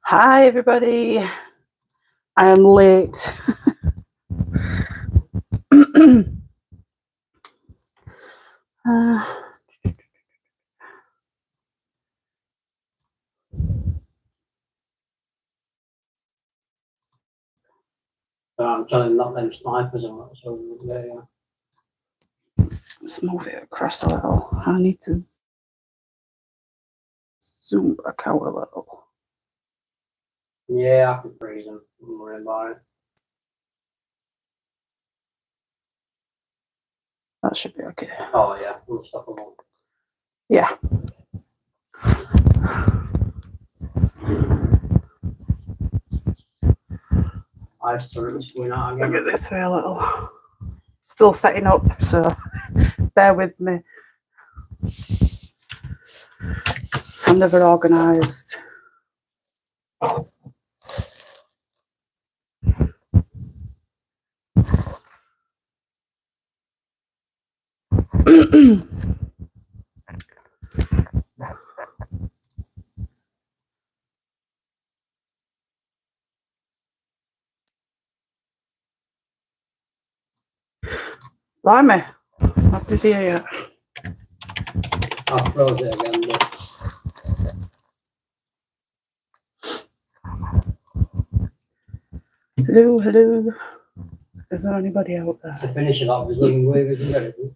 Hi everybody, I am late. I'm telling them not them snipers and that, so yeah. Let's move it across a little. I need to zoom back out a little. Yeah, I can freeze them. Don't worry about it. That should be okay. Oh yeah, unstoppable. Yeah. I started going out I'll again. get this way a little. Still setting up, so bear with me. I'm never organised. Blimey, not busy yet. I froze it again, but Hello, hello. Is there anybody out there? to finish it off, there's living waivers and everything.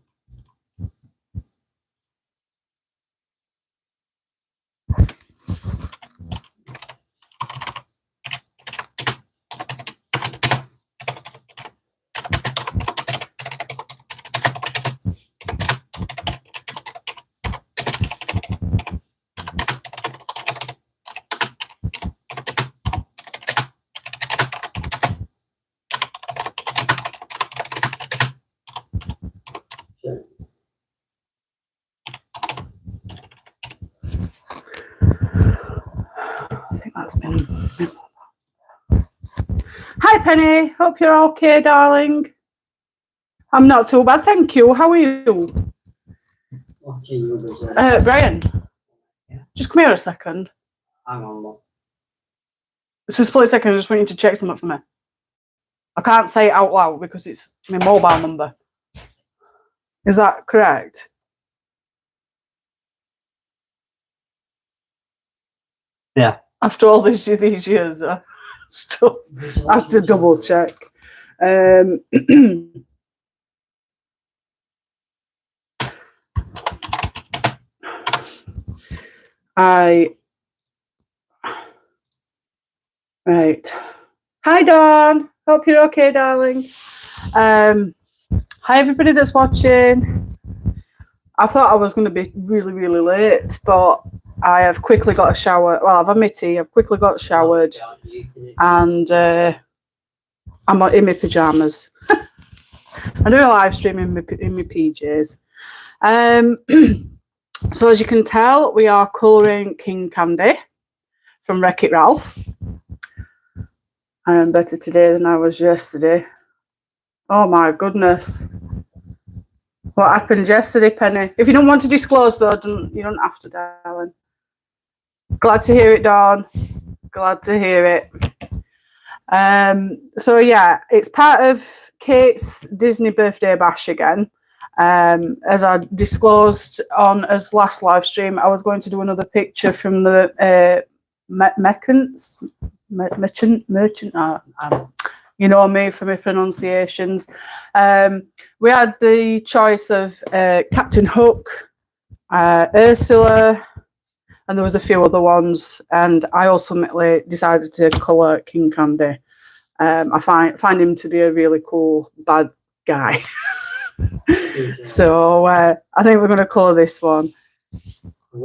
I think that's been. Hi Penny, hope you're okay, darling. I'm not too bad, thank you. How are you? Brian, just come here a second. Hang on, look. It's a split second, I just want you to check something for me. I can't say it out loud because it's my mobile number. Is that correct? Yeah. After all these years, I still have to double check. Right. Hi, Dawn. Hope you're okay, darling. Hi, everybody that's watching. I thought I was going to be really, really late, but I have quickly got a shower. Well, I've had my tea. I've quickly got showered, and I'm in my pajamas. I'm doing a live stream in my PJs. So as you can tell, we are colouring King Candy from Wreck-It Ralph. I am better today than I was yesterday. Oh my goodness. What happened yesterday, Penny? If you don't want to disclose though, you don't have to, darling. Glad to hear it, Dawn. Glad to hear it. So yeah, it's part of Kate's Disney birthday bash again. As I disclosed on his last live stream, I was going to do another picture from the merchant. You know me for my pronunciations. We had the choice of Captain Hook, Ursula, and there was a few other ones. And I ultimately decided to colour King Candy. I find him to be a really cool bad guy. So I think we're going to colour this one.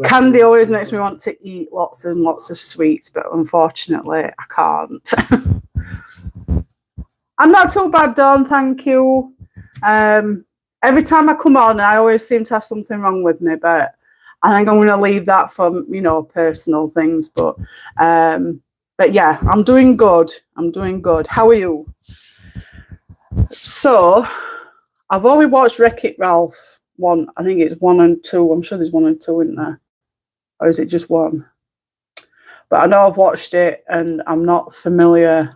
Candy always makes me want to eat lots and lots of sweets, but unfortunately I can't. I'm not too bad, Dawn, thank you. Every time I come on, I always seem to have something wrong with me, but I think I'm going to leave that for, personal things. But yeah, I'm doing good. I'm doing good. How are you? So, I've only watched Wreck-It Ralph 1. I think it's 1 and 2. I'm sure there's 1 and 2 in there. or is it just one? But I know I've watched it and I'm not familiar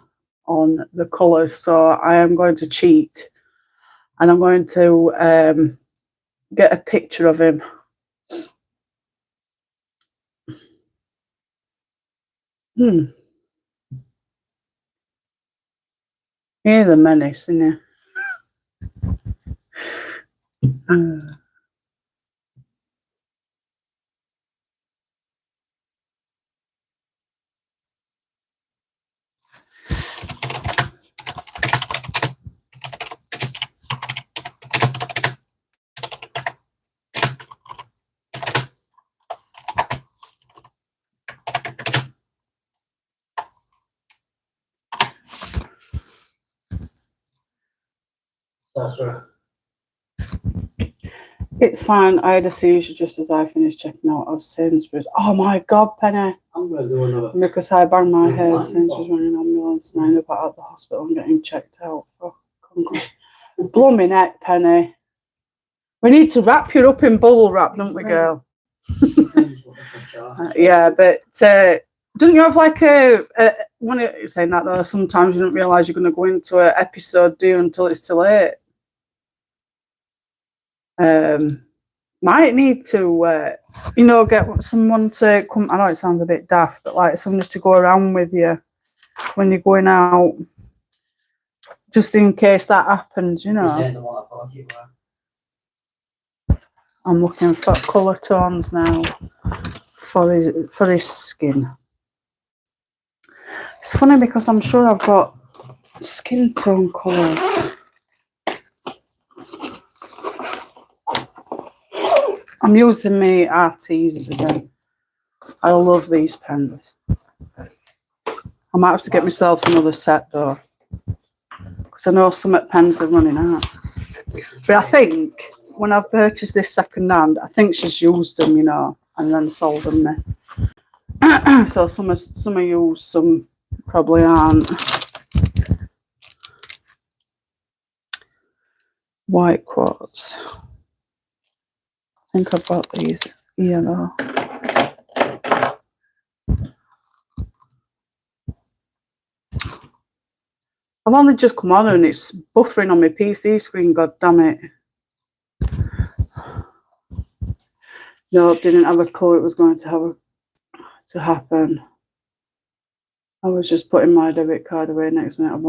on the colours, so I am going to cheat and I'm going to get a picture of him. He's a menace, isn't he? That's right. It's fine. I had a seizure just as I finished checking out of Sainsbury's. Oh my God, Penny. I'm going to do another. Because I banged my head, Right. Sainsbury's running an ambulance and I ended up at the hospital and getting checked out for concussion. Blow me neck, Penny. We need to wrap you up in bubble wrap, don't we, girl? Yeah, but don't you have like when you're saying that though, sometimes you don't realise you're going to go into an episode, do you, until it's too late. Might need to, you know, get someone to come. I know it sounds a bit daft, but like someone just to go around with you when you're going out, just in case that happens, you know. I'm looking for colour tones now for his skin. It's funny because I'm sure I've got skin tone colours. I'm using my Arteezes again. I love these pens. I might have to get myself another set though, because I know some pens are running out. But I think when I've purchased this second hand, I think she's used them, you know, and then sold them there. So some are used, some probably aren't. White quartz. I think I've got these here though. I've only just come on and it's buffering on my PC screen, god damn it. No, didn't have a clue it was going to happen. I was just putting my debit card away. Next minute I'm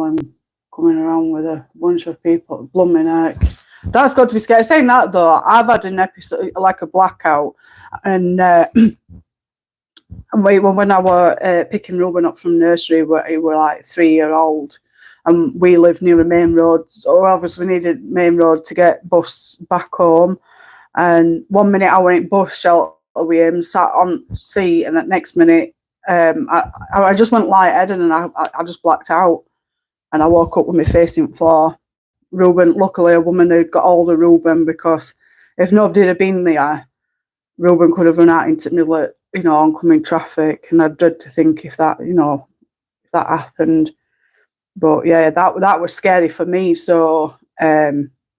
coming around with a bunch of people. Blooming neck. That's got to be scary. Saying that though, I've had an episode like a blackout, and when I were picking Ruben up from nursery, he were like 3-year-old, and we lived near a main road, so obviously we needed main road to get bus back home. And 1 minute I went bus shelter with him, sat on seat, and the next minute I just went lightheaded and I just blacked out, and I woke up with my face in the floor. Ruben, luckily a woman had got hold of Ruben, because if nobody had been there, Ruben could have run out into the, you know, oncoming traffic, and I dread to think if that, you know, if that happened. But yeah, that was scary for me. So I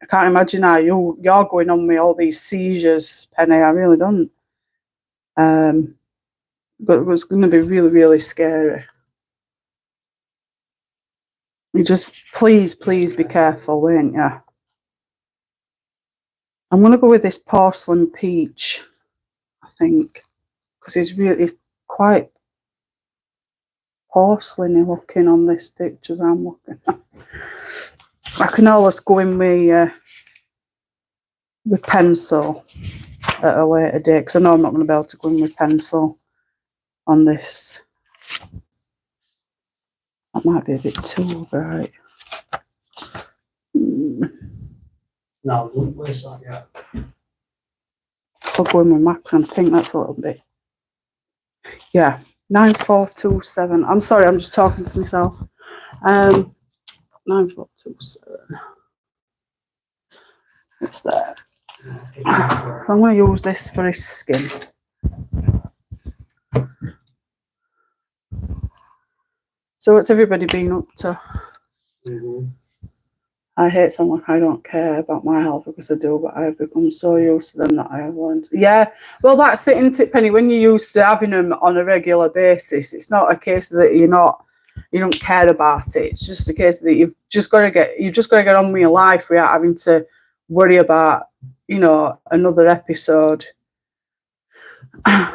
can't imagine how you're going on with all these seizures, Penny. I really don't. But it was going to be really, really scary. You just please be careful, won't you? I'm going to go with this porcelain peach, I think, because he's quite porcelainy looking on this picture I'm looking at. I can always go in with pencil at a later date, because I know I'm not going to be able to go in with pencil on this. That might be a bit too bright. No, wouldn't waste that yet. I'll go in with Macron. I think that's a little bit. Yeah, 9427. I'm sorry, I'm just talking to myself. 9427. It's there. So I'm going to use this for his skin. So what's everybody been up to? I hate someone like I don't care about my health because I do, but I have become so used to them that I have learned. Yeah, well, that's it, isn't it, Penny? When you're used to having them on a regular basis, it's not a case that you don't care about it. It's just a case that you've just got to get on with your life without having to worry about, another episode. I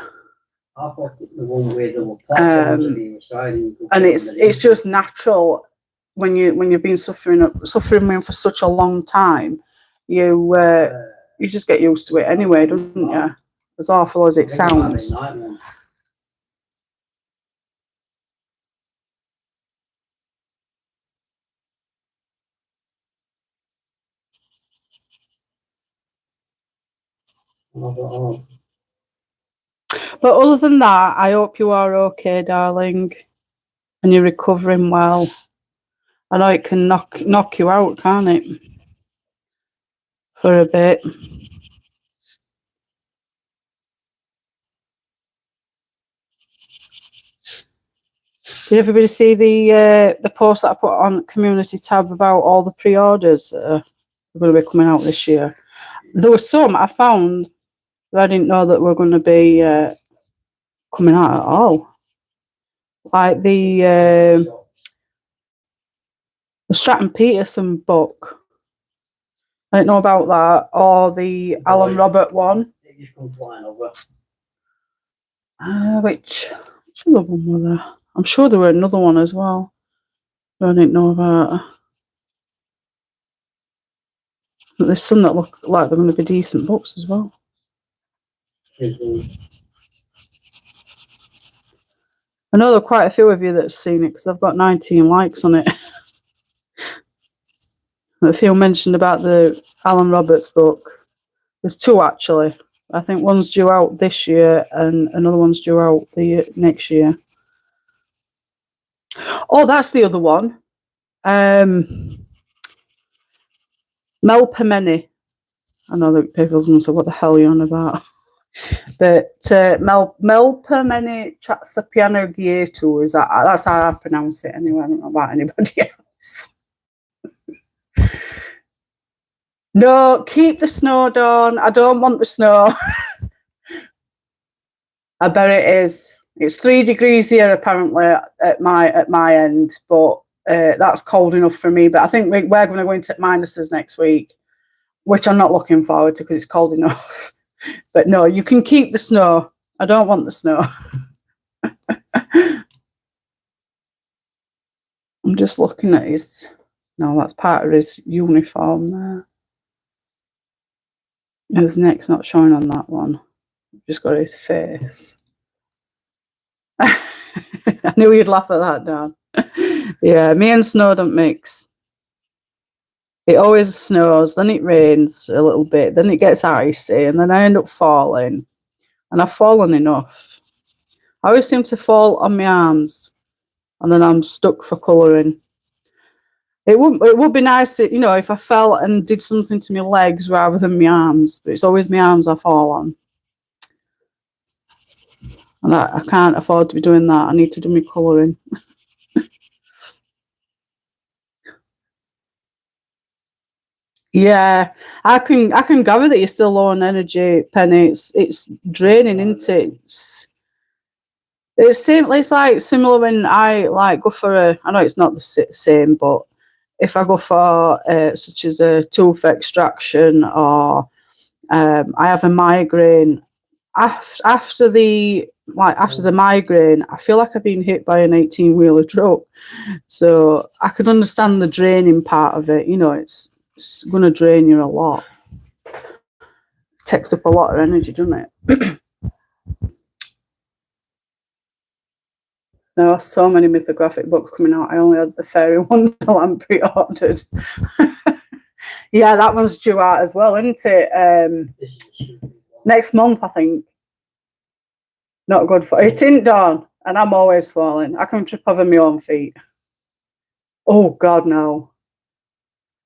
thought the one where they were platforms that he was riding. And it's just natural when you've been suffering with for such a long time, you just get used to it anyway, don't you? As awful as it sounds. But other than that, I hope you are okay, darling, and you're recovering well. I know it can knock you out, can't it? For a bit. Did everybody see the post that I put on community tab about all the pre-orders that are going to be coming out this year? There were some I found that I didn't know that were going to be coming out at all. Like the Stratton Peterson book. I didn't know about that. Or the Alan Robert one. Which other one were there? I'm sure there were another one as well that I didn't know about. But there's some that look like they're going to be decent books as well. I know there are quite a few of you that have seen it because I've got 19 likes on it. A few mentioned about the Alan Roberts book. There's two actually. I think one's due out this year and another one's due out the next year. Oh, that's the other one. Mel Permeny. I know that people's going to say, what the hell are you on about? But Mel Permeny Chatsapiano is that's how I pronounce it anyway. I don't know about anybody else. No, keep the snow, Dawn. I don't want the snow. I bet it is. It's 3 degrees here apparently at my end, but that's cold enough for me. But I think we're going to go into minuses next week, which I'm not looking forward to because it's cold enough. But no, you can keep the snow. I don't want the snow. I'm just looking at his. No, that's part of his uniform there. His neck's not showing on that one. Just got his face. I knew you'd laugh at that, Dan. Yeah, me and snow don't mix. It always snows, then it rains a little bit, then it gets icy, and then I end up falling. And I've fallen enough. I always seem to fall on my arms, and then I'm stuck for colouring. It would be nice, if I fell and did something to my legs rather than my arms. But it's always my arms I fall on. And I can't afford to be doing that. I need to do my colouring. Yeah, I can gather that you're still low on energy, Penny. It's draining, isn't it? It's like similar when I like go for I know it's not the same, but if I go for such as a tooth extraction or I have a migraine, after the migraine, I feel like I've been hit by an 18-wheeler truck. So I can understand the draining part of it. It's going to drain you a lot. It takes up a lot of energy, doesn't it? There are so many mythographic books coming out. I only had the Fairy Wonderland pre-ordered. Yeah, that one's due out as well, isn't it? Next month, I think. Not good for it. Isn't Dawn? And I'm always falling. I can trip over my own feet. Oh God, no.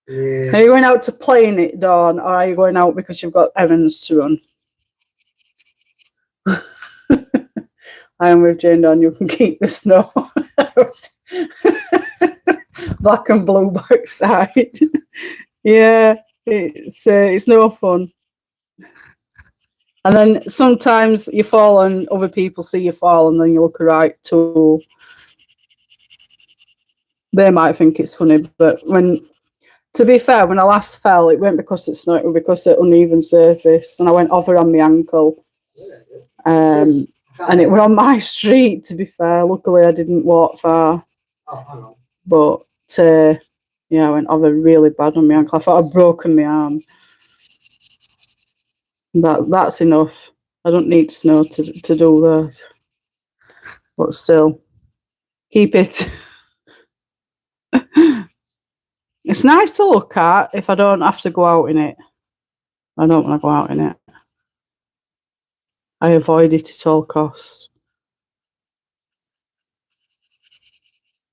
Yeah. Are you going out to play in it, Dawn, or are you going out because you've got errands to run? I am with Jane, Dawn. You can keep the snow. Black and blue backside. Yeah, it's no fun. And then sometimes you fall and other people see you fall and then you look right too. They might think it's funny, but to be fair, when I last fell, it weren't because it snowed, it was because of uneven surface, and I went over on my ankle. And it was on my street, to be fair. Luckily, I didn't walk far. But yeah, I went over really bad on my ankle. I thought I'd broken my arm. That's enough. I don't need snow to do that. But still, keep it. It's nice to look at if I don't have to go out in it. I don't want to go out in it. I avoid it at all costs.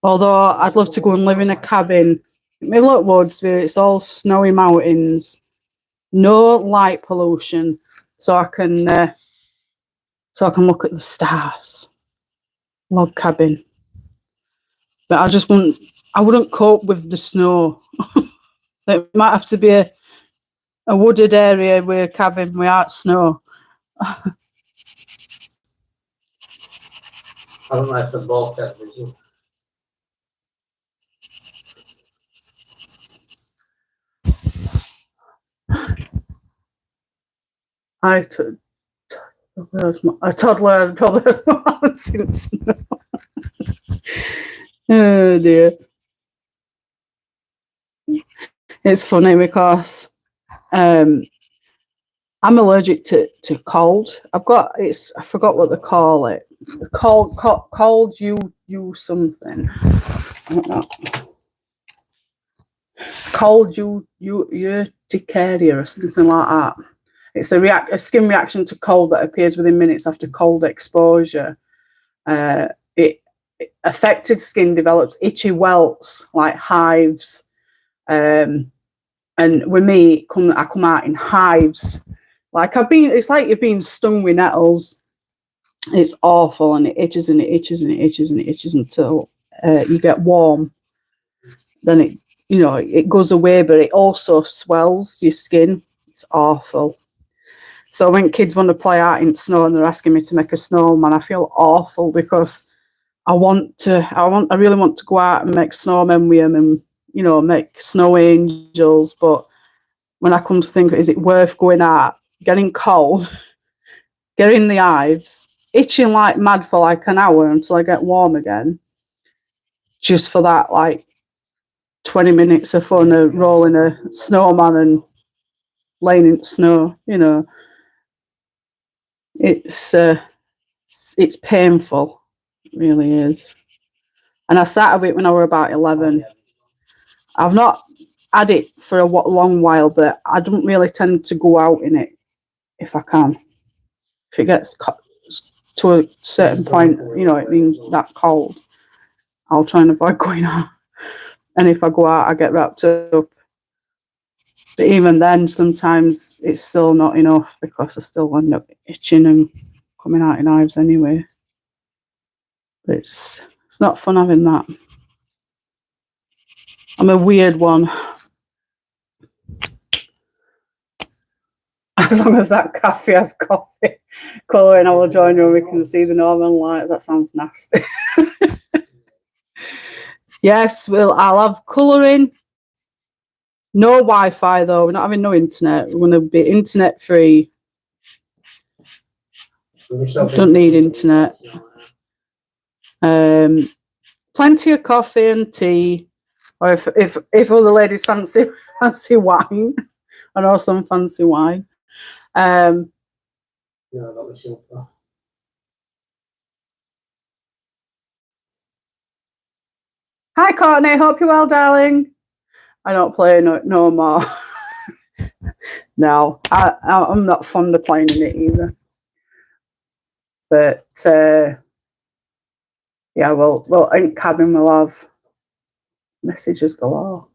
Although I'd love to go and live in a cabin. My look woods where it's all snowy mountains, no light pollution, so I can look at the stars. Log cabin. But I wouldn't cope with the snow. It might have to be a wooded area with a cabin without snow. I don't like the bulkhead. A toddler probably has not seen snow. Oh dear. It's funny because I'm allergic to cold. I forgot what they call it. Cold you something. I don't know. Cold urticaria or something like that. It's a skin reaction to cold that appears within minutes after cold exposure. Affected skin develops itchy welts like hives. And with me, I come out in hives. It's like you've been stung with nettles. It's awful, and it itches and it itches and it itches and it itches until you get warm. Then it goes away, but it also swells your skin. It's awful. So when kids want to play out in snow and they're asking me to make a snowman, I feel awful because I really want to go out and make snowmen with them and make snow angels. But when I come to think, is it worth going out, getting cold, getting the hives, itching like mad for like an hour until I get warm again, just for that 20 minutes of fun of rolling a snowman and laying in snow? It's painful. It really is. And I started it when I was about 11. I've not had it for a long while, but I don't really tend to go out in it if I can. If it gets to a certain point, it being that cold, I'll try and avoid going out. And if I go out, I get wrapped up. But even then, sometimes it's still not enough because I still end up itching and coming out in hives anyway. But it's not fun having that. I'm a weird one. As long as that cafe has coffee colour and I will join you and we can see the northern light. That sounds nasty. Yes, I'll have colouring. No Wi-Fi though. We're not having no internet. We're going to be internet free. Don't need internet. Plenty of coffee and tea. Or if other ladies fancy wine, I know some fancy wine. Hi Courtney, hope you're well, darling. I don't play no more. No, I'm not fond of playing in it either. But yeah, well, in cabin we'll have messages galore.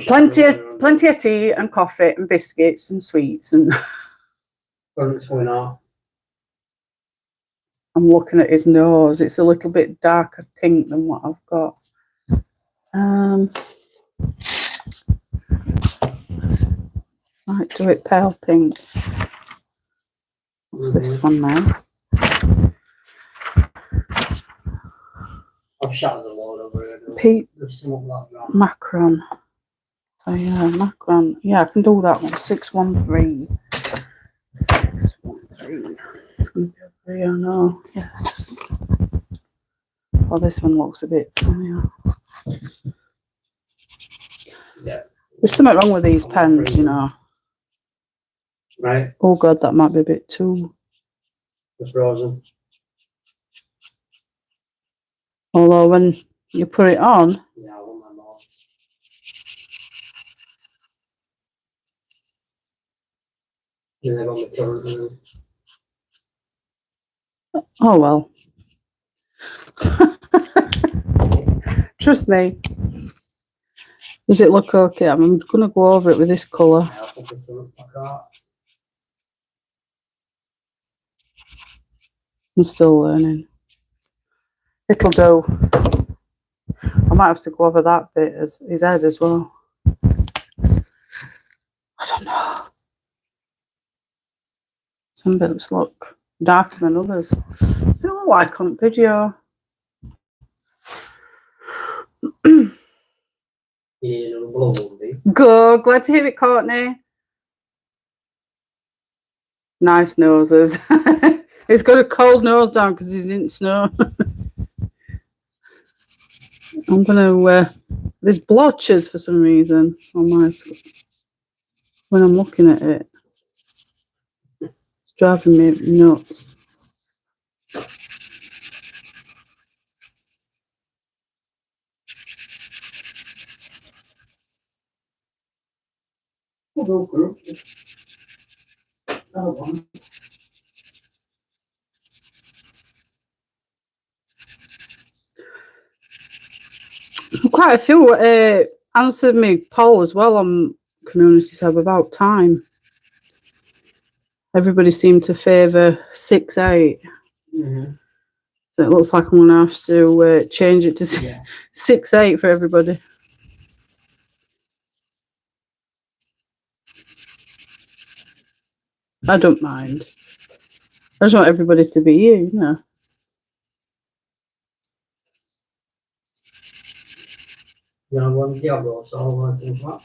Plenty of tea and coffee and biscuits and sweets and. I'm looking at his nose. It's a little bit darker pink than what I've got. Might do it pale pink. What's this one now? I've shot the load over here. Pete There's something like that. Macron. So yeah, Macron. Yeah, I can do that one. 613. 613. It's going to be a 3, I know. Yes. Oh, this one looks a bit funnier. Yeah. There's something wrong with these pens, you know. Right? Oh god, that might be a bit too. The frozen. Although when you put it on, Yeah, I want my mouth. And I got my current one. oh well. Trust me. Does it look okay? I'm going to go over it with this colour. Yeah, I'll put the current back out. I'm still learning. It'll do. I might have to go over that bit as his head as well. I don't know. Some bits look darker than others. Does it look like on video? You need another blue one, do you? Go. Glad to hear it, Courtney. Nice noses. He's got a cold nose down because he didn't snow. I'm gonna there's blotches for some reason on my when I'm looking at it. It's driving me nuts. Quite a few answered me poll as well on Community Tab about time. Everybody seemed to favour 6-8. Mm-hmm. So it looks like I'm going to have to change it to 6-8 for everybody. I don't mind. I just want everybody to be here, you know. You know, one Diablo, so I want to think about.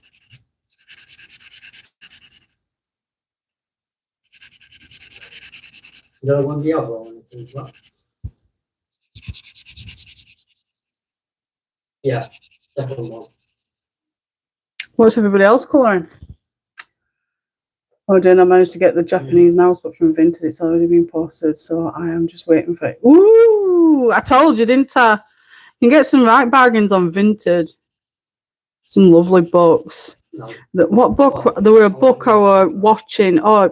You know, one Diablo, I want to think about. Yeah, definitely one. What's everybody else colouring? Oh, then I managed to get the Japanese mouse, but from Vinted, it's already been posted, so I am just waiting for it. Ooh, I told you, didn't I? You can get some right bargains on Vinted. Some lovely books. No. What book? There were a book I was watching. Oh, I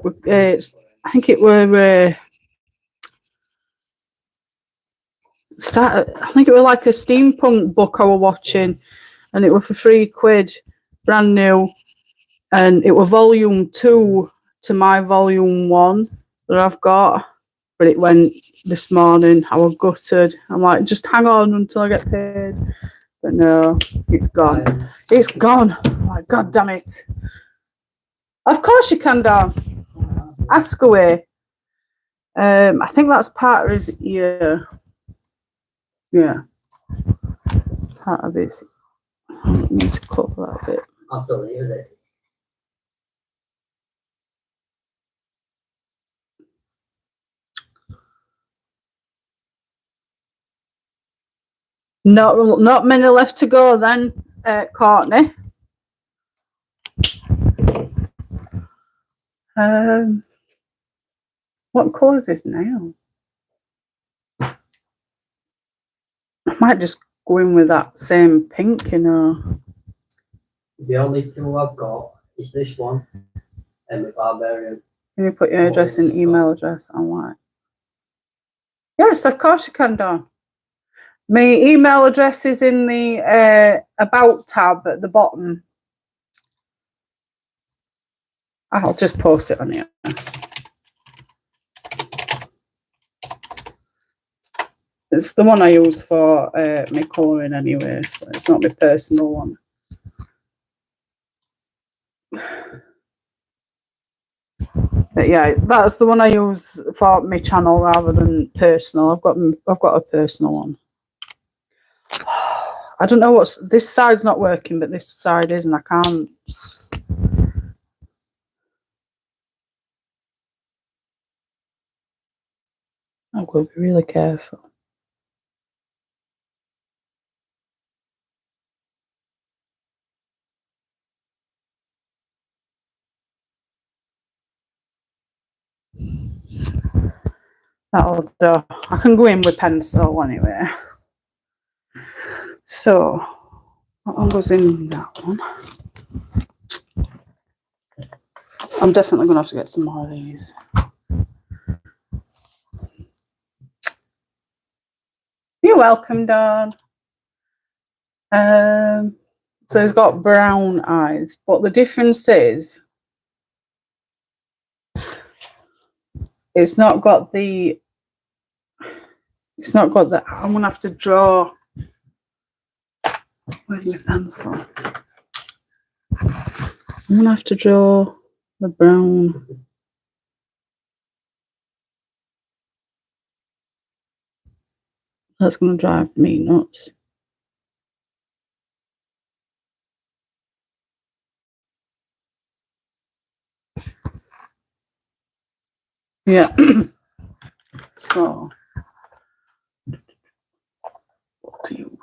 think it were. I think it was like a steampunk book I was watching, and it was for £3, brand new, and it was volume 2 to my volume 1 that I've got, but it went this morning. I was gutted. I'm like, just hang on until I get paid, but no, it's gone. It's gone. I'm like, God damn it! Of course you can, Dan. Ask away. I think that's part of his ear. Yeah, part of his. I need to cut that bit. I've done it, is it? Not many left to go then, Courtney. What colour is this now? I might just go in with that same pink, you know. The only two I've got is this one and the Barbarian. Can you put your address and email address on what? Yes, of course you can, Dawn. My email address is in the About tab at the bottom. I'll just post it on here. It's the one I use for my colouring anyway, so it's not my personal one. But yeah, that's the one I use for my channel rather than personal. I've got a personal one. I don't know what's this side's not working, but this side is, and I can't. I've got to be really careful. That'll do. I can go in with pencil anyway. So that one goes in that one. I'm definitely going to have to get some more of these. You're welcome, Dawn. So he's got brown eyes, but the difference is it's not got the I'm gonna have to draw. Where's my pencil? I'm gonna have to draw the brown. That's gonna drive me nuts. Yeah. So what to use?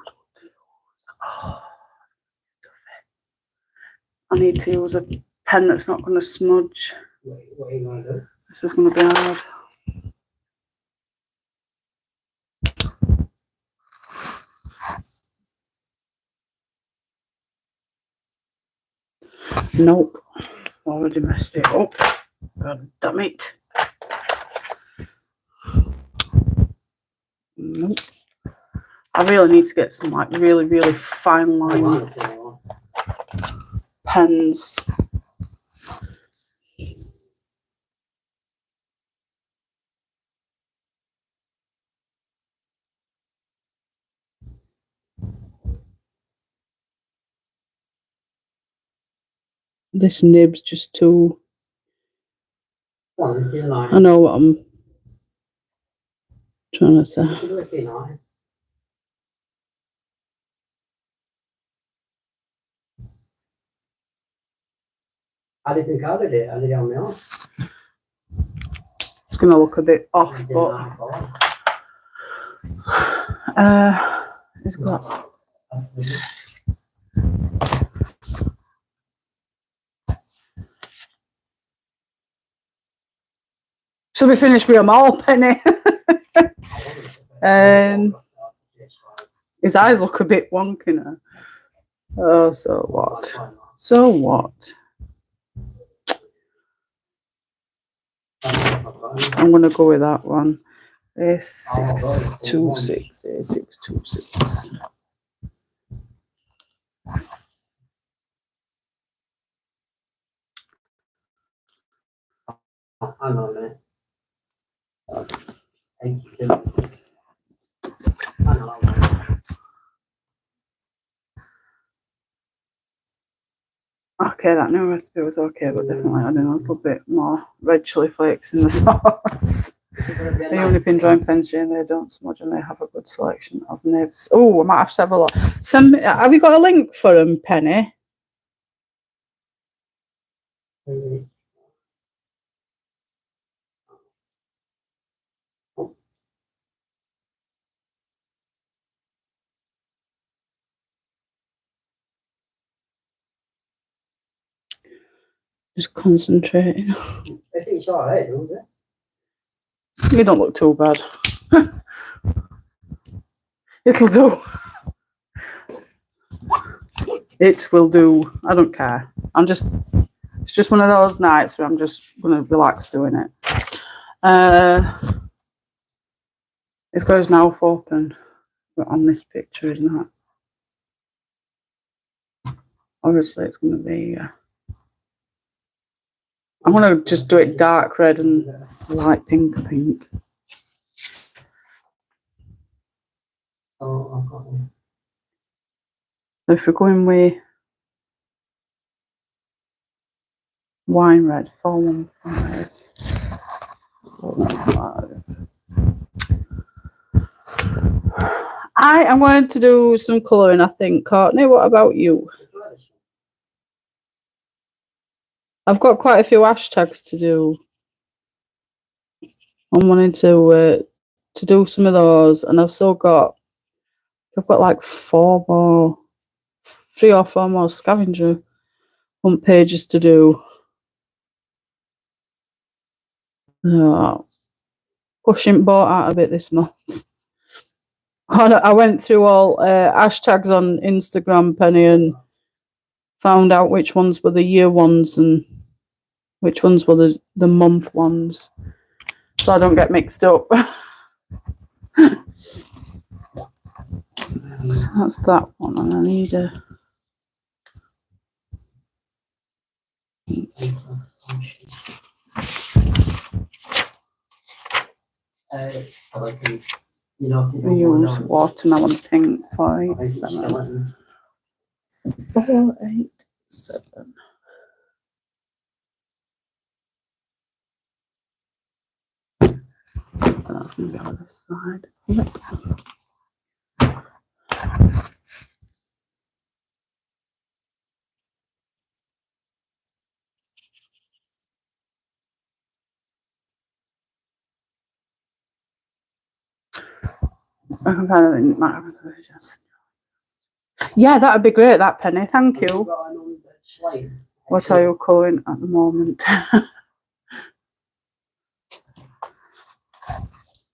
I need to use a pen that's not going to smudge. What are you going to do? This is going to be hard. Nope. Already messed it up. God damn it. Nope. I really need to get some like really, really fine line pens. This nib's just too. I know what I'm trying to say. I didn't think I did it. I did it on my own. It's going to look a bit off, but it's got. Shall we finish with them all, Penny? His eyes look a bit wonky now. Oh, so what? So what? I'm going to go with that one. A626, A626. Hang on a minute. Hang on. Okay, that new recipe was okay, but definitely adding a little bit more red chili flakes in the sauce. They only been drawing pens, Jane. They don't smudge and they have a good selection of nibs. Oh, I might have to have a look. Have you got a link for them, Penny? Just concentrating. It's all right, isn't it? You don't look too bad. It'll do. It will do. I don't care. It's just one of those nights where I'm just going to relax doing it. It's got his mouth open on this picture, isn't it? Obviously, it's going to be. I'm going to just do it dark red and light pink, I think. Oh, I've got one. If we're going with wine red, 415. 415. I am going to do some colouring, I think. Courtney, what about you? I've got quite a few hashtags to do. I'm wanting to do some of those, and I've got like 3 or 4 more scavenger hunt pages to do. Pushing boat out a bit this month. I went through all hashtags on Instagram, Penny, and found out which ones were the year ones and which ones were the month ones, so I don't get mixed up. So that's that one, and I need a. I like them. You know, We use watermelon pink 487. 487. And that's going to be on this side. Yep. I can kind of think might have a just. Yeah, that would be great, that Penny. Thank you. What are you colouring at the moment?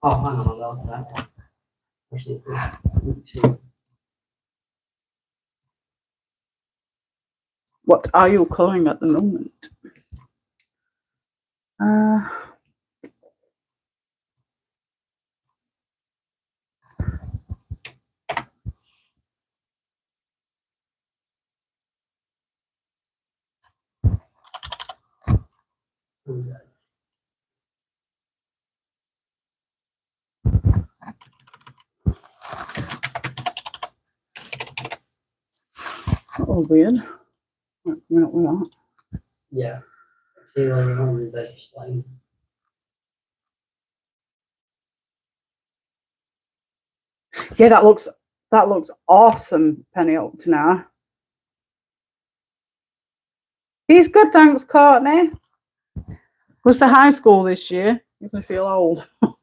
Oh, hang on, that. What are you colouring at the moment? Oh, weird. Not coming up with that. Yeah. See where you're on with that slime. Yeah, that looks awesome, Penny, up to now. He's good, thanks, Courtney. Goes to high school this year. Makes me feel old. Are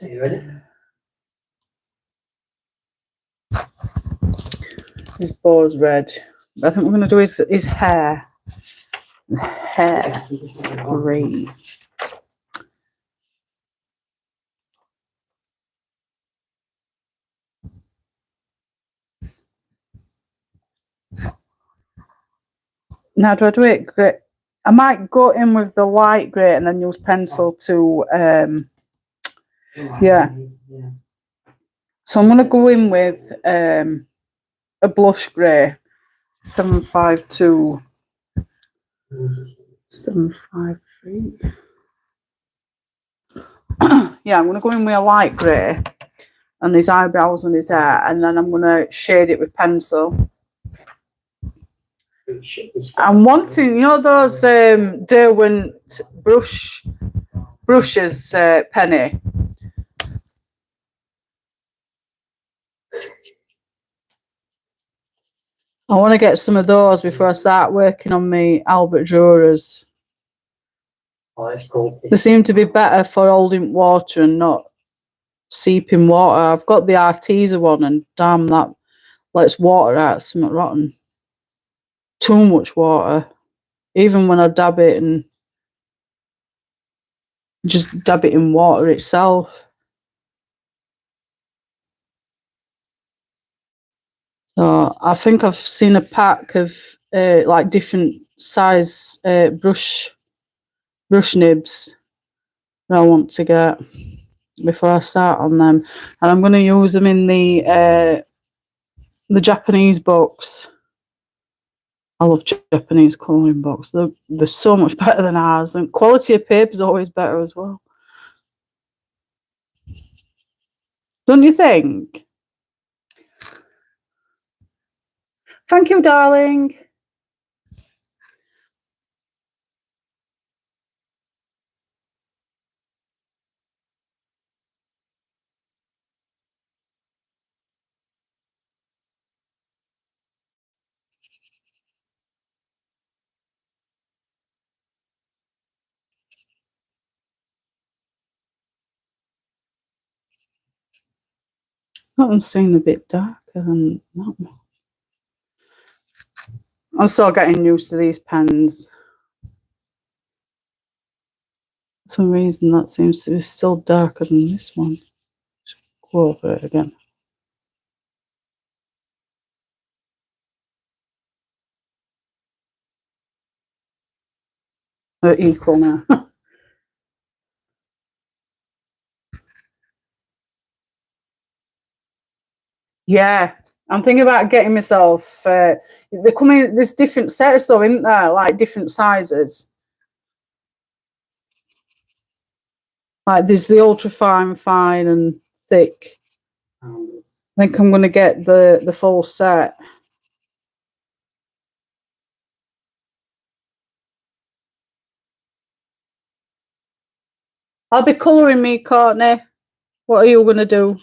you ready? His bow's red. I think we're going to do his hair. His hair. Grey. Now, do I do it grey? I might go in with the light grey and then use pencil to, yeah. So I'm going to go in with a blush grey, 752, 753. Yeah, I'm going to go in with a light grey on his eyebrows and his hair, and then I'm going to shade it with pencil. I'm wanting, you know, those Derwent brushes, Penny. I want to get some of those before I start working on my Albert Durers. Oh, that's cool. They seem to be better for holding water and not seeping water. I've got the Arteza one, and damn, that lets water out something rotten. Too much water. Even when I dab it and just dab it in water itself. So I think I've seen a pack of like different size brush nibs that I want to get before I start on them, and I'm going to use them in the Japanese books. I love Japanese colouring books. They're so much better than ours, and quality of paper is always better as well. Don't you think? Thank you, darling. That one's staying a bit darker than that one. I'm still getting used to these pens. For some reason, that seems to be still darker than this one. Just go over it again. They're equal now. Yeah, I'm thinking about getting myself. They're coming. There's different sets though, isn't there? Like different sizes. Like there's the ultra fine, fine, and thick. I think I'm going to get the full set. I'll be colouring me, Courtney. What are you going to do?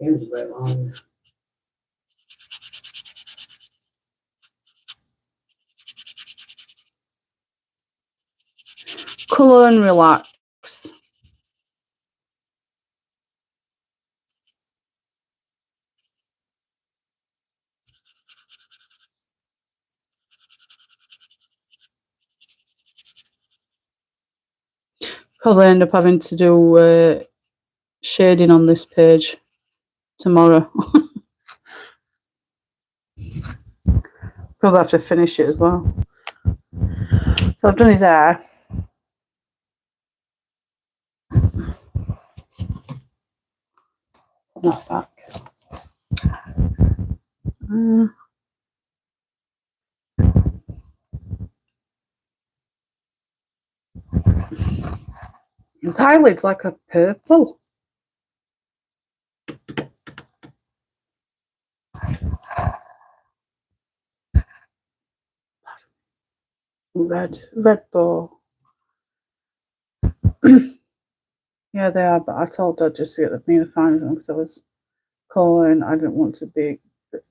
Seems a bit long. Colour and relax. Probably end up having to do shading on this page tomorrow. Probably have to finish it as well. So I've done his hair. That back. His eyelid's like a purple. Red bow. Yeah, they are, but I told her just to get me the fine one because I was colouring. I didn't want to be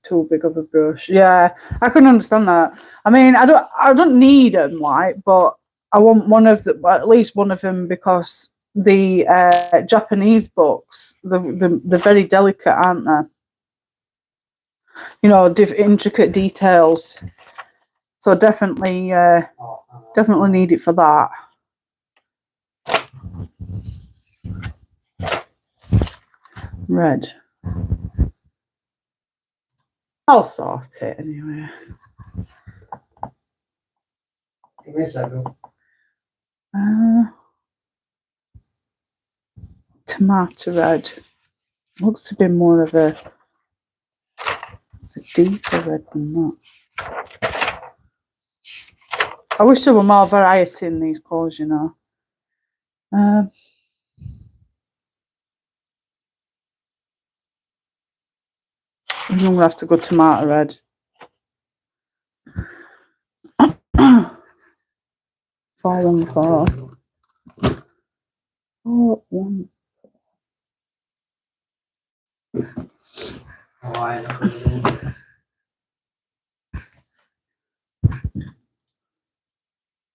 too big of a brush. Yeah, I can understand that. I mean, I don't need them, like, but I want one of the, at least one of them, because the Japanese books, they're very delicate, aren't they? You know, intricate details. So definitely need it for that. Red. I'll sort it anyway. Tomato red. Looks to be more of a deeper red than that. I wish there were more variety in these colours, you know. I'm going to have to go tomato red. 414. 414.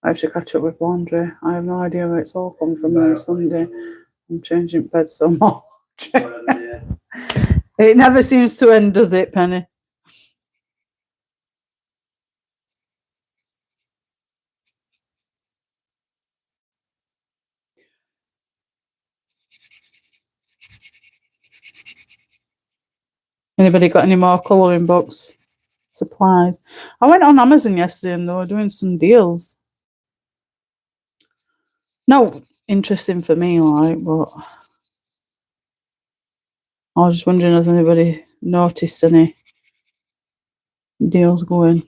I have to catch up with laundry. I have no idea where it's all come from on Sunday. I'm changing bed so much. It never seems to end, does it, Penny? Anybody got any more colouring books? Supplies. I went on Amazon yesterday and they were doing some deals. No interesting for me, like, but I was just wondering, has anybody noticed any deals going?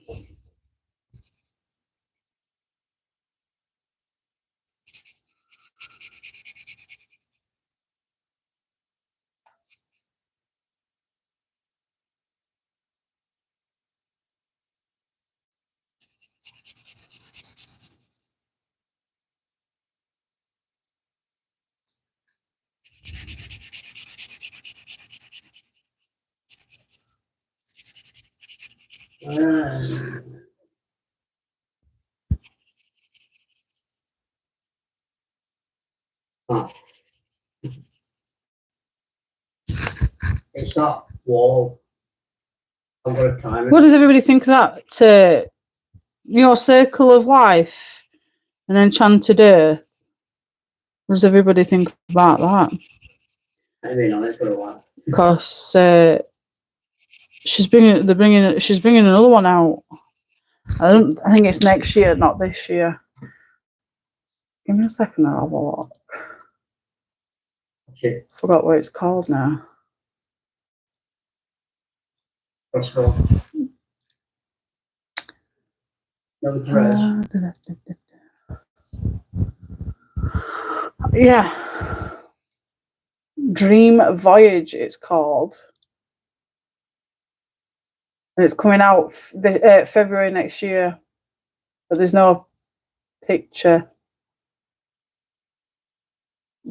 Huh. It's not wall. I've got a timer. What does everybody think of that? Circle of life and Enchanted Earth. What does everybody think about that? I've been on it for a while. Because she's bringing another one out. I think it's next year, not this year. Give me a second, I'll have a look. Okay. Forgot what it's called now. What's wrong? No dress. Yeah. Dream Voyage, it's called. And it's coming out February next year. But there's no picture.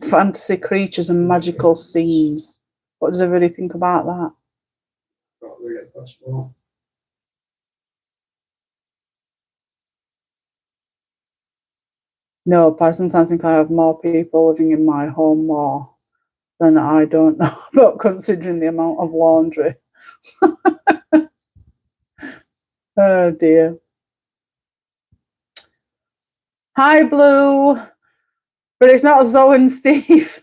Fantasy creatures and magical scenes. What does everybody think about that? Not really possible. No, I sometimes think I have more people living in my home more than I don't know about, considering the amount of laundry. Oh dear. Hi, Blue. But it's not Zoe and Steve.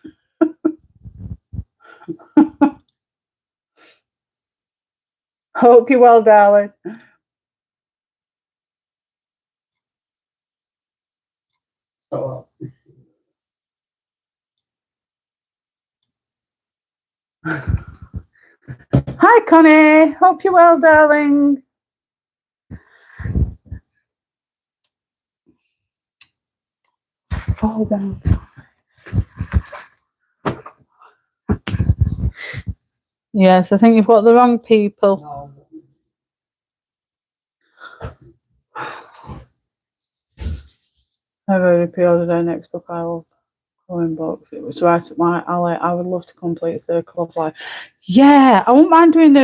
Hope you're well, darling. So, Hi, Connie. Hope you're well, darling. Fall down. Yes, I think you've got the wrong people. no. I've already pre-ordered our next book. I love coloring books. It was right up my alley. I would love to complete Circle of Life. Yeah, I wouldn't mind doing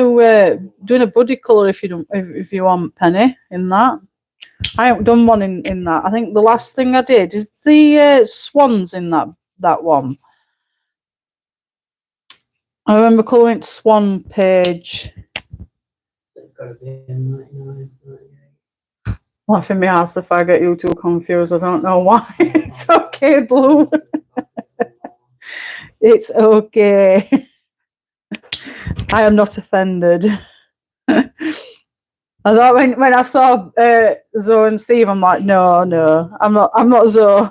a buddy colour if you want, Penny, in that. I haven't done one in that. I think the last thing I did is the swans in that one. I remember colouring swan page. It's got to be in 99, 98. Laughing me ass if I get you too confused. I don't know why. It's okay, Blue. It's okay. I am not offended. I thought when I saw Zoe and Steve, I'm like, no, I'm not Zoe.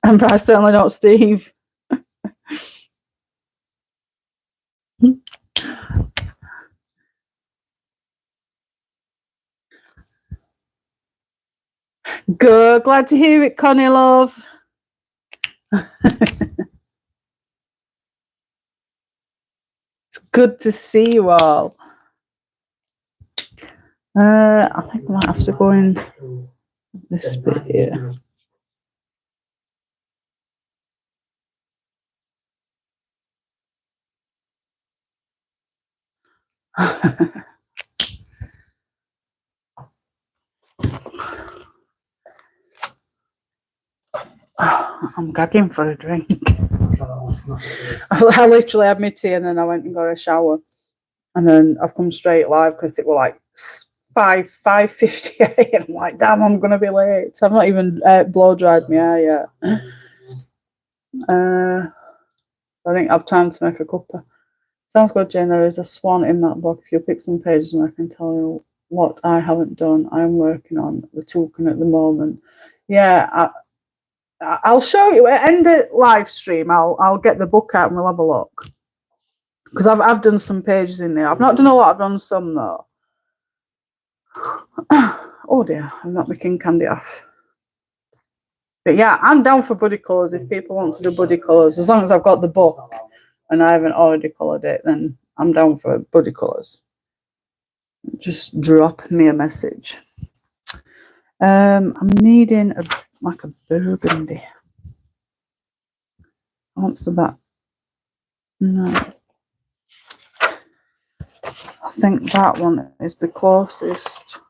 And I certainly not Steve. Good, glad to hear it, Connie love. It's good to see you all. I think I might have to go in this bit here. I'm gagging for a drink. I literally had my tea and then I went and got a shower, and then I've come straight live because it was like 5:58. I'm like, damn, I'm gonna be late. I've not even blow dried my hair yet. I think I've time to make a cuppa. Sounds good, Jane. There is a swan in that book. If you pick some pages and I can tell you what I haven't done, I'm working on the token at the moment. Yeah, I'll show you at the end of live stream. I'll get the book out and we'll have a look, because I've done some pages in there. I've not done a lot. I've done some though. Oh dear, I've knocked my king candy off. But yeah, I'm down for buddy colours if people want to do buddy colours. As long as I've got the book and I haven't already coloured it, then I'm down for buddy colours. Just drop me a message. I'm needing a burgundy. Answer that. No. I think that one is the closest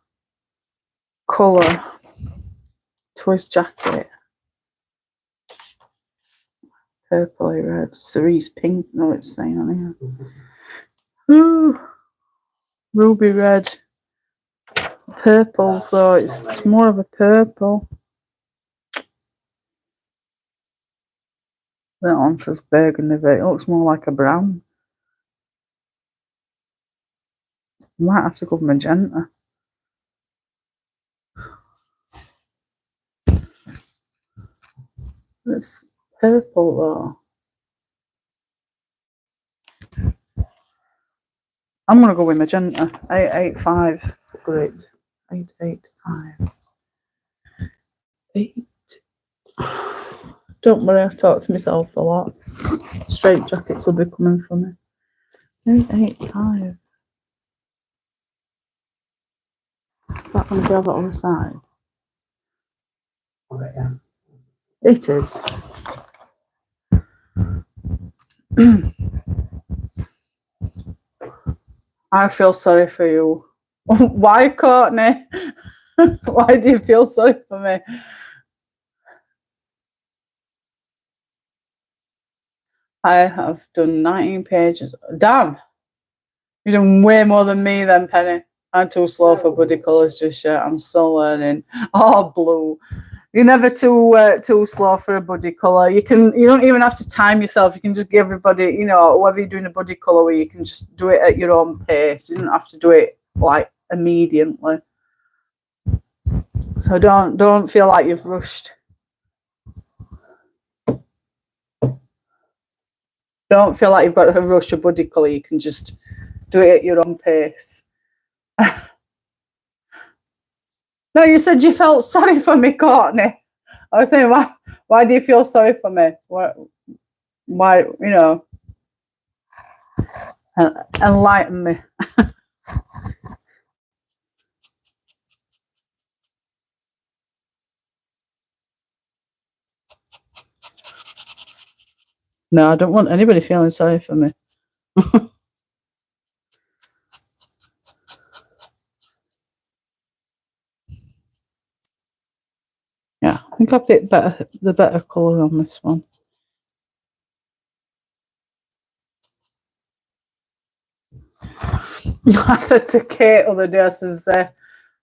colour to his jacket. purpley red. Cerise pink. No, it's saying on here. Ooh, ruby red. Purple, so it's more of a purple. That one says burgundy, but it looks more like a brown. Might have to go for magenta. It's purple though. I'm gonna go with magenta. 885. Great. 885. 8. Don't worry, I talk to myself a lot. Straight jackets will be coming for me. 885. That one, do you have it on the side? Okay, yeah. It is. I feel sorry for you. Why, Courtney? Why do you feel sorry for me? I have done 19 pages. Damn! You're doing way more than me then, Penny. I'm too slow for buddy colours just yet. I'm still learning. Oh, blue. You're never too slow for a buddy colour. You don't even have to time yourself. You can just give everybody, you know, whether you're doing a buddy colour where you can just do it at your own pace. You don't have to do it like immediately. So don't feel like you've rushed. Don't feel like you've got to rush a buddy colour. You can just do it at your own pace. No, you said you felt sorry for me, Courtney. I was saying, why do you feel sorry for me? Why, you know, enlighten me. No, I don't want anybody feeling sorry for me. Yeah, I think I picked the better colour on this one. I said to Kate the other day, I says, I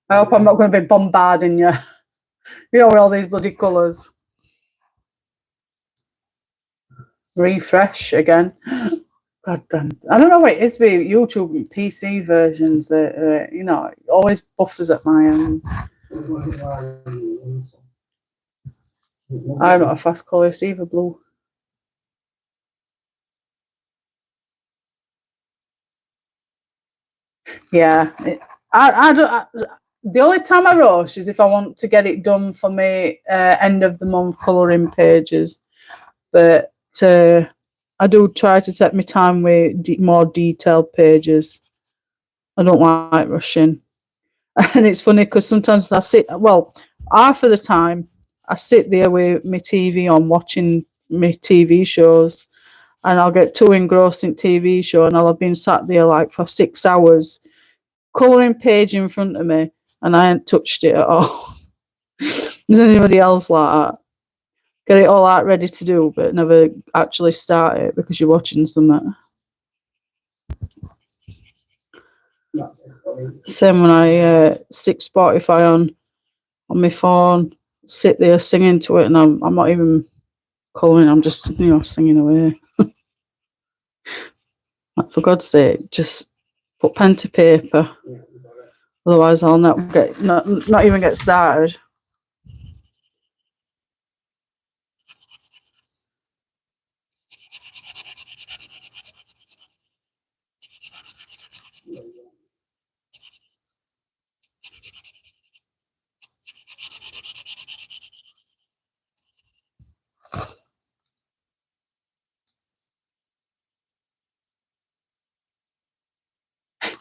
hope I'm not going to be bombarding you, you know, with all these bloody colours. Refresh again. God damn. I don't know what it is with YouTube and PC versions that, you know, it always buffers at my end. I'm not a fast colour, it's either blue. Yeah. The only time I rush is if I want to get it done for me end of the month colouring pages. But I do try to take my time with more detailed pages. I don't like rushing. And it's funny because sometimes half of the time I sit there with my TV on watching my TV shows, and I'll get too engrossed in TV show and I'll have been sat there like for 6 hours, colouring page in front of me, and I ain't touched it at all. Is anybody else like that? Get it all out ready to do, but never actually start it because you're watching something. Same when I stick Spotify on my phone, sit there singing to it, and I'm not even colouring. I'm just singing away. Like, for God's sake, just put pen to paper. Otherwise, I'll not even get started.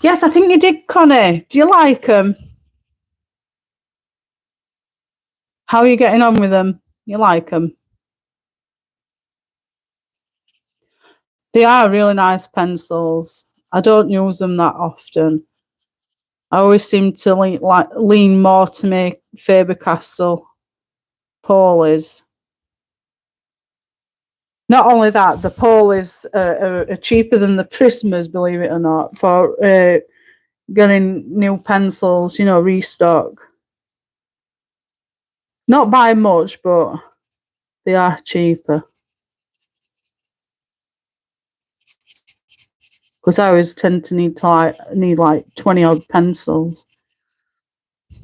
Yes, I think you did, Connie. Do you like them? How are you getting on with them? You like them? They are really nice pencils. I don't use them that often. I always seem to lean more to make Faber-Castell Polies. Not only that, the Poleys are cheaper than the Prismas, believe it or not, for getting new pencils, you know, restock. Not by much, but they are cheaper. Because I always tend to need like 20 odd pencils. I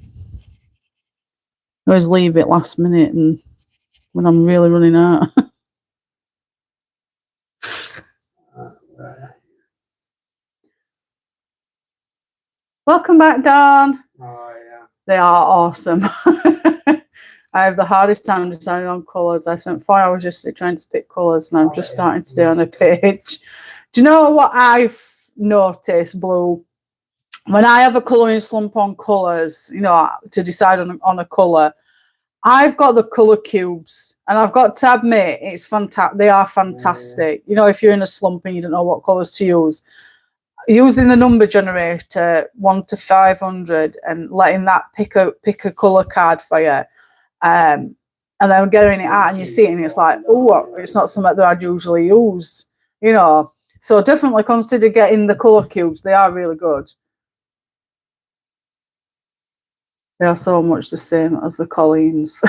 always leave it last minute and when I'm really running out. Welcome back, Dawn. Oh, yeah. They are awesome. I have the hardest time deciding on colours. I spent 4 hours yesterday trying to pick colours and I'm just starting today on a page. Do you know what I've noticed, Blue? When I have a colouring slump on colours, you know, to decide on a colour, I've got the colour cubes and I've got to admit it's fantastic. They are fantastic. You know, if you're in a slump and you don't know what colours to use, using the number generator 1 to 500 and letting that pick a colour card for you. And then getting it out and you see it and it's like, oh, it's not something that I'd usually use, you know. So definitely consider getting the colour cubes. They are really good. They are so much the same as the Colleens.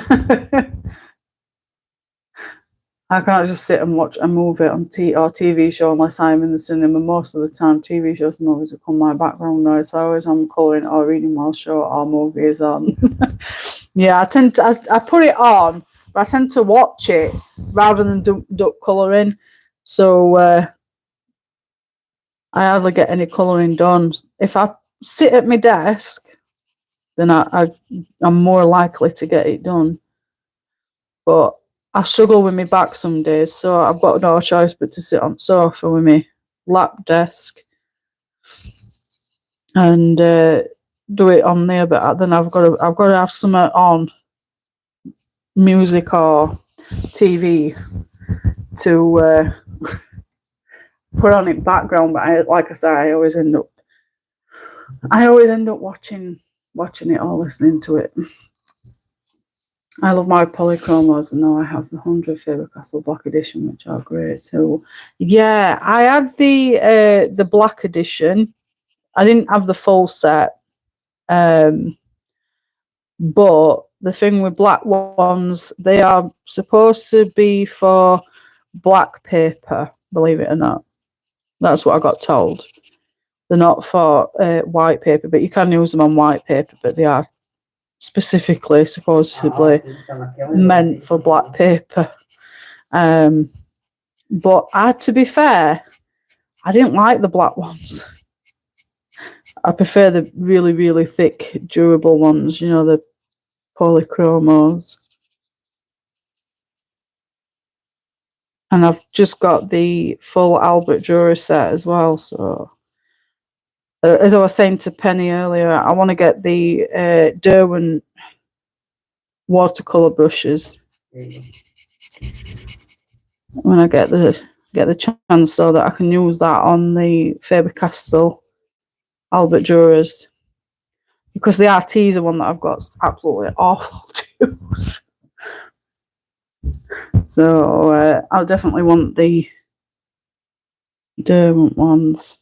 I can't just sit and watch a movie on or TV show unless I'm in the cinema. Most of the time, TV shows and movies become my background noise. So I always am colouring or reading while show or movie is on. Yeah, I put it on, but I tend to watch it rather than do colouring. So I hardly get any colouring done. If I sit at my desk, then I'm more likely to get it done. But I struggle with my back some days, so I've got no choice but to sit on the sofa with my lap desk and do it on there. But then I've got to have something on, music or TV, to put on in background. But like I say, I always end up watching it or listening to it. I love my polychromos, and now I have the 100 Faber-Castell Black Edition, which are great. So, yeah, I had the Black Edition. I didn't have the full set, but the thing with black ones, they are supposed to be for black paper, believe it or not. That's what I got told. They're not for white paper, but you can use them on white paper, but they are specifically supposedly meant for black paper. But to be fair, I didn't like the black ones. I prefer the really, really thick, durable ones, you know, the polychromos. And I've just got the full Albert Dürer set as well, so as I was saying to Penny earlier, I want to get the Derwent watercolour brushes when I get the chance, so that I can use that on the Faber-Castell Albert Dürers, because the Arteza one that I've got is absolutely awful to use. So I'll definitely want the Derwent ones.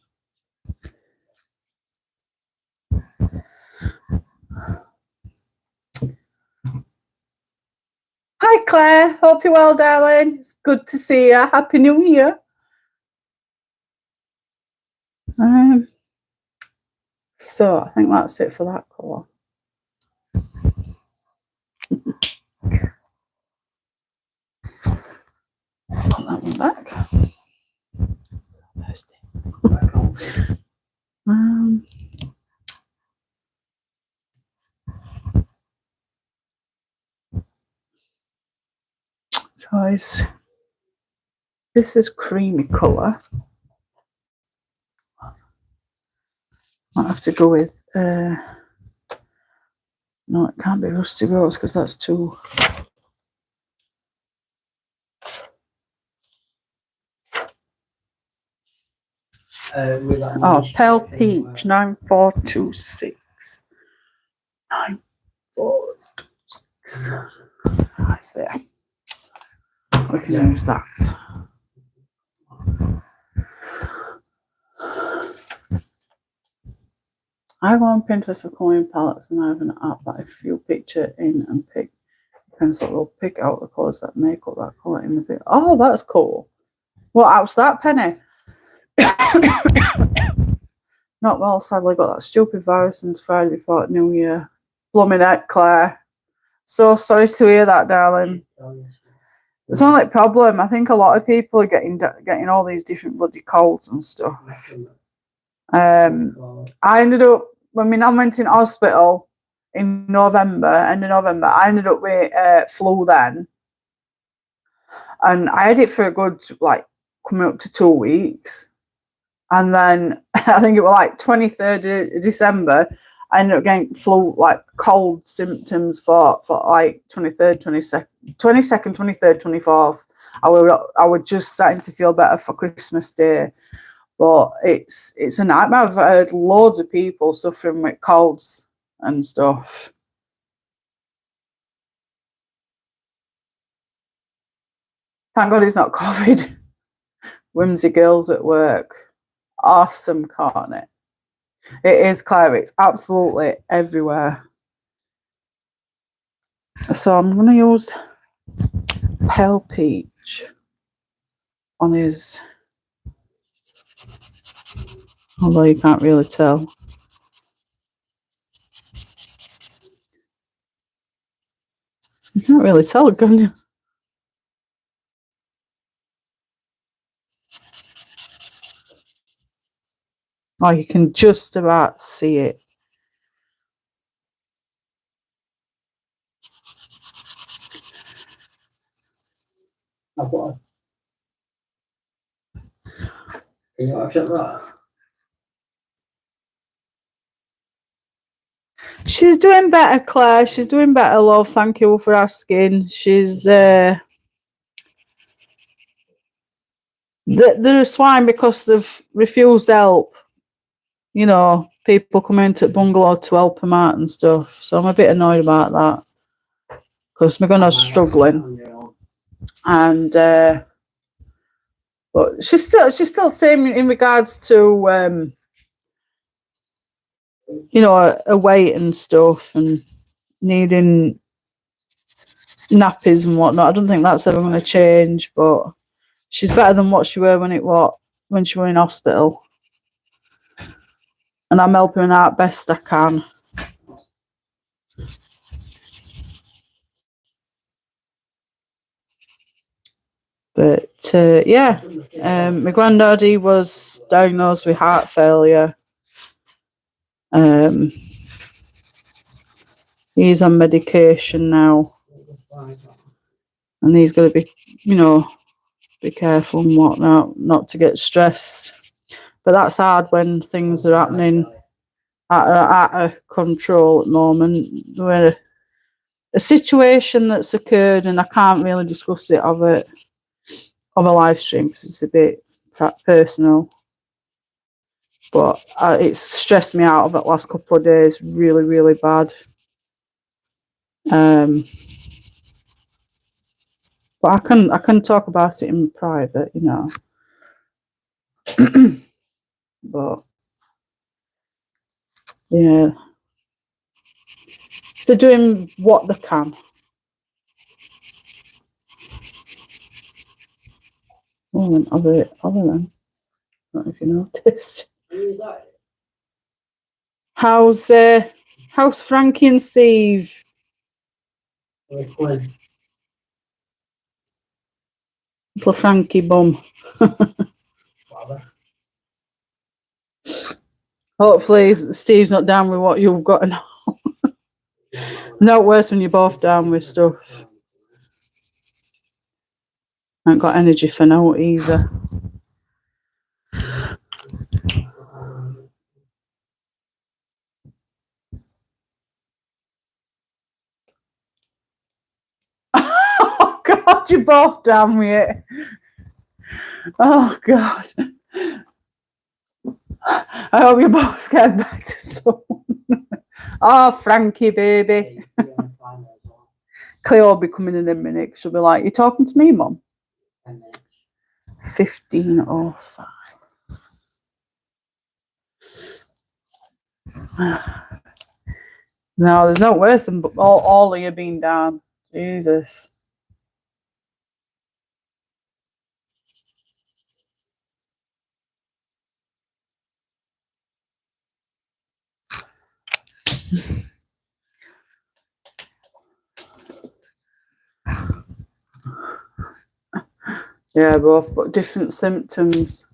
Hi Claire, hope you're well, darling. It's good to see you. Happy New Year. So I think that's it for that colour. Put that one back. Choice. This is creamy colour. Might have to go with no, it can't be Rusty Rose because that's too. Pale Peach 9426. 9426. That's there. We can use that. I go on Pinterest for colouring palettes and I have an app that if you picture in and pick pencil, will pick out the colours that make up that colour in the bit. Oh, that's cool. What app's that, Penny? Not well, sadly, got that stupid virus since Friday before New Year. Blooming heck, Claire. So sorry to hear that, darling. It's only a problem. I think a lot of people are getting all these different bloody colds and stuff. I ended up, when my nan went in hospital in November, end of November, I ended up with flu then. And I had it for a good, like, coming up to 2 weeks. And then I think it was like 23rd of December, I ended up getting flu, like cold symptoms for like 23rd, 22nd, 23rd, 24th. I was just starting to feel better for Christmas Day. But it's a nightmare. I've heard loads of people suffering with colds and stuff. Thank God it's not COVID. Whimsy girls at work. Awesome, can't it? It is, Claire. It's absolutely everywhere. So I'm going to use Pale Peach on his... Although you can't really tell. You can't really tell, can you? Oh, you can just about see it. Can you accept that? She's doing better, Claire. She's doing better, love. Thank you for asking. She's they're swine because they've refused help. You know, people coming to bungalow to help them out and stuff. So I'm a bit annoyed about that because my granddad's struggling, and but she's still same in regards to you know, a weight and stuff and needing nappies and whatnot. I don't think that's ever going to change, but she's better than what she were when she were in hospital. And I'm helping her out best I can. But yeah, my granddad, he was diagnosed with heart failure. He's on medication now, and he's got to be, you know, be careful and whatnot, not to get stressed. But that's hard when things are happening out of control at the moment. We're a situation that's occurred, and I can't really discuss it on a live stream because it's a bit personal. But it's stressed me out over the last couple of days, really, really bad. But I can talk about it in private, you know. But yeah, they're doing what they can. Oh, and other than, I don't know if you noticed. How's Frankie and Steve? Little Frankie bum. Hopefully Steve's not down with what you've got now. No worse when you're both down with stuff. I ain't got energy for now either. Oh God, you're both down with it. Oh God. I hope you both get better soon. Oh, Frankie, baby. Cleo will be coming in a minute. She'll be like, "You talking to me, Mum?" 15:05. No, there's no worse than all of you being down. Jesus. Yeah, both got different symptoms.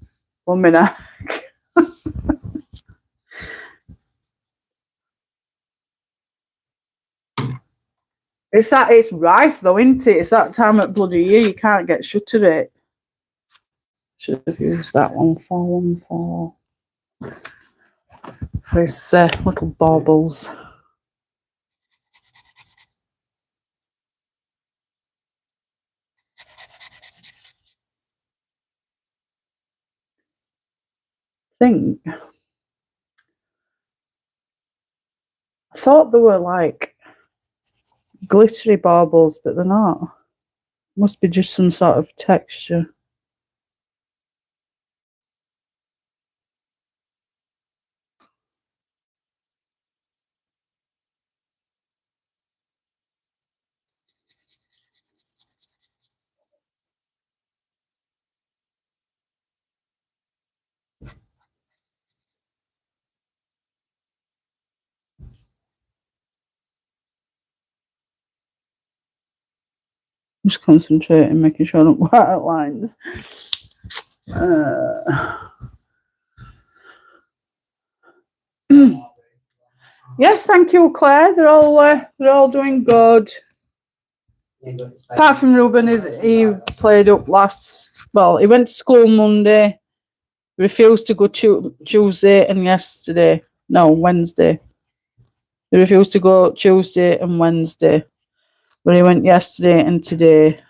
One minute. It's rife though, isn't it? It's that time at bloody year you can't get shut of it. Should have used that 1414. There's little baubles. I thought they were like glittery baubles, but they're not. Must be just some sort of texture. Just concentrating, making sure I don't go out of lines. Yes, thank you, Claire. They're all doing good. Apart from Ruben, he played up last. Well, he went to school Monday. Refused to go Tuesday and yesterday. No, Wednesday. He refused to go Tuesday and Wednesday, but he went yesterday and today.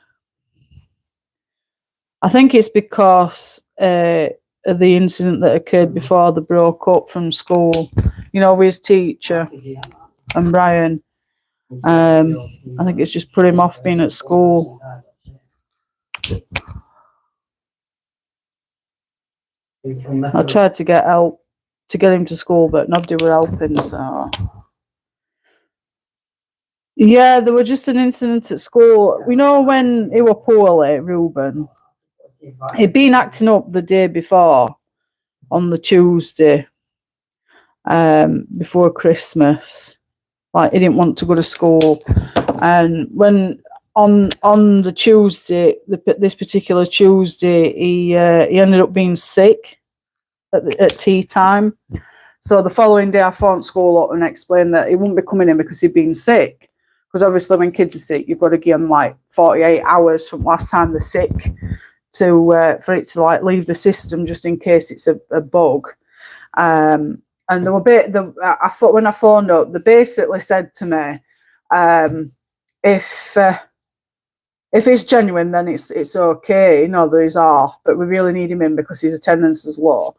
I think it's because of the incident that occurred before they broke up from school. You know, with his teacher and Brian. I think it's just put him off being at school. I tried to get help to get him to school, but nobody were helping. So yeah, there was just an incident at school. We know when he was poorly, Ruben. He'd been acting up the day before, on the Tuesday, before Christmas. Like he didn't want to go to school, and when on the Tuesday, this particular Tuesday, he ended up being sick at tea time. So the following day, I phoned school up and explained that he wouldn't be coming in because he'd been sick. Because obviously, when kids are sick, you've got to give them like 48 hours from last time they're sick to for it to like leave the system, just in case it's a bug. And there were I thought when I phoned up, they basically said to me, if it's genuine, then it's okay. You know, that he's off, but we really need him in because his attendance is low.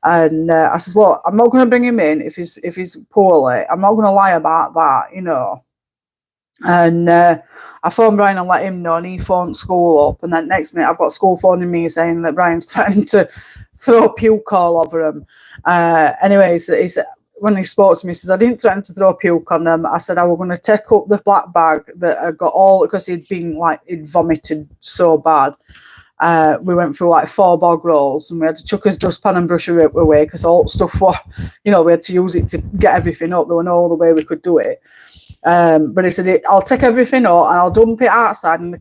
And I said, look, I'm not going to bring him in if he's poorly. I'm not going to lie about that, you know. And I phoned Brian and let him know, and he phoned school up. And then next minute, I've got school phoning me saying that Brian's trying to throw puke all over him. Anyways, he said, when he spoke to me, he says, I didn't threaten to throw puke on them. I said I was going to take up the black bag that I got all, because he'd vomited so bad. We went through like 4 bog rolls, and we had to chuck his dustpan and brush it away because all the stuff was, you know, we had to use it to get everything up. There was no other way we could do it. But he said, I'll take everything up and I'll dump it outside, and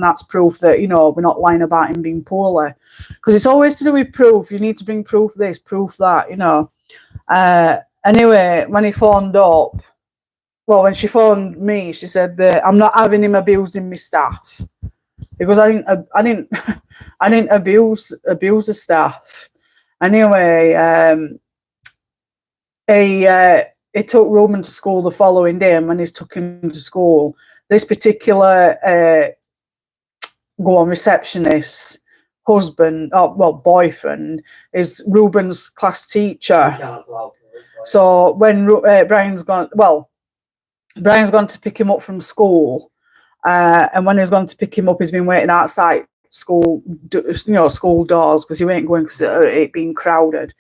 that's proof that, you know, we're not lying about him being poorly. Because it's always to do with proof. You need to bring proof this, proof that, you know. Anyway, when he phoned up, well, when she phoned me, she said that I'm not having him abusing my staff, because I didn't abuse the staff. Anyway, he took Roman to school the following day, and when he took him to school, this particular receptionist boyfriend is Ruben's class teacher. So when Brian's gone to pick him up from school, and when he's gone to pick him up, he's been waiting outside school, you know, school doors, because he ain't going because it being crowded.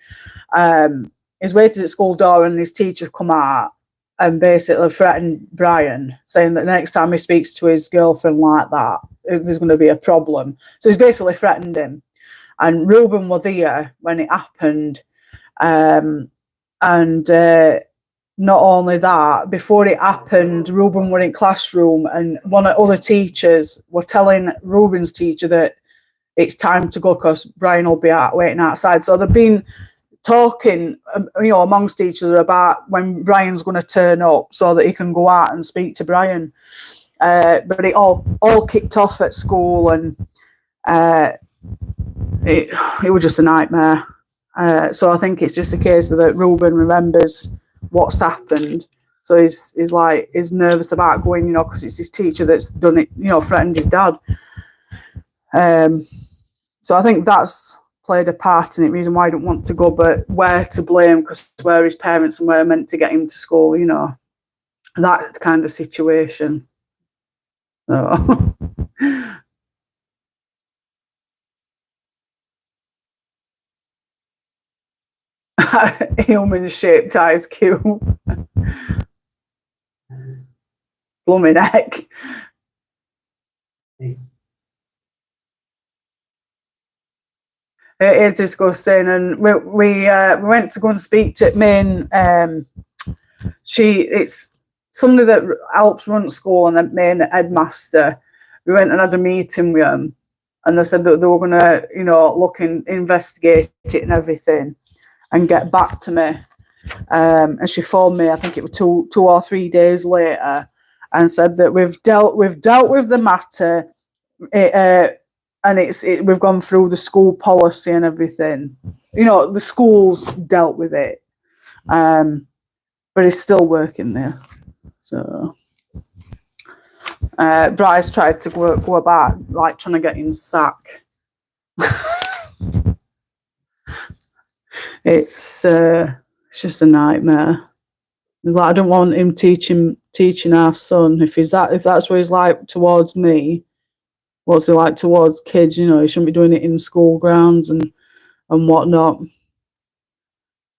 he's waited at school door and his teacher's come out and basically threatened Brian, saying that the next time he speaks to his girlfriend like that, there's going to be a problem. So he's basically threatened him. And Reuben was there when it happened. Not only that, before it happened, Reuben were in classroom and one of the other teachers were telling Reuben's teacher that it's time to go because Brian will be out waiting outside. So they've been talking, amongst each other about when Brian's going to turn up so that he can go out and speak to Brian. But it all kicked off at school, and it was just a nightmare. So I think it's just a case that Reuben remembers what's happened. So he's nervous about going, because it's his teacher that's done it, threatened his dad. So I think that's played a part in it, reason why I don't want to go, but where to blame, because where his parents and where meant to get him to school, that kind of situation. So. Human-shaped ice cube. Blooming heck. It is disgusting, and we went to go and speak to Main. It's somebody that helps run school and the main headmaster. We went and had a meeting with them, and they said that they were going to, look and investigate it and everything, and get back to me. And she phoned me, I think it was two or 3 days later, and said that we've dealt with the matter. And we've gone through the school policy and everything. The school's dealt with it, but it's still working there. So Bryce tried to go about like trying to get him sacked. It's just a nightmare. It's like, I don't want him teaching our son. If that's what he's like towards me, what's he like towards kids? He shouldn't be doing it in school grounds and whatnot.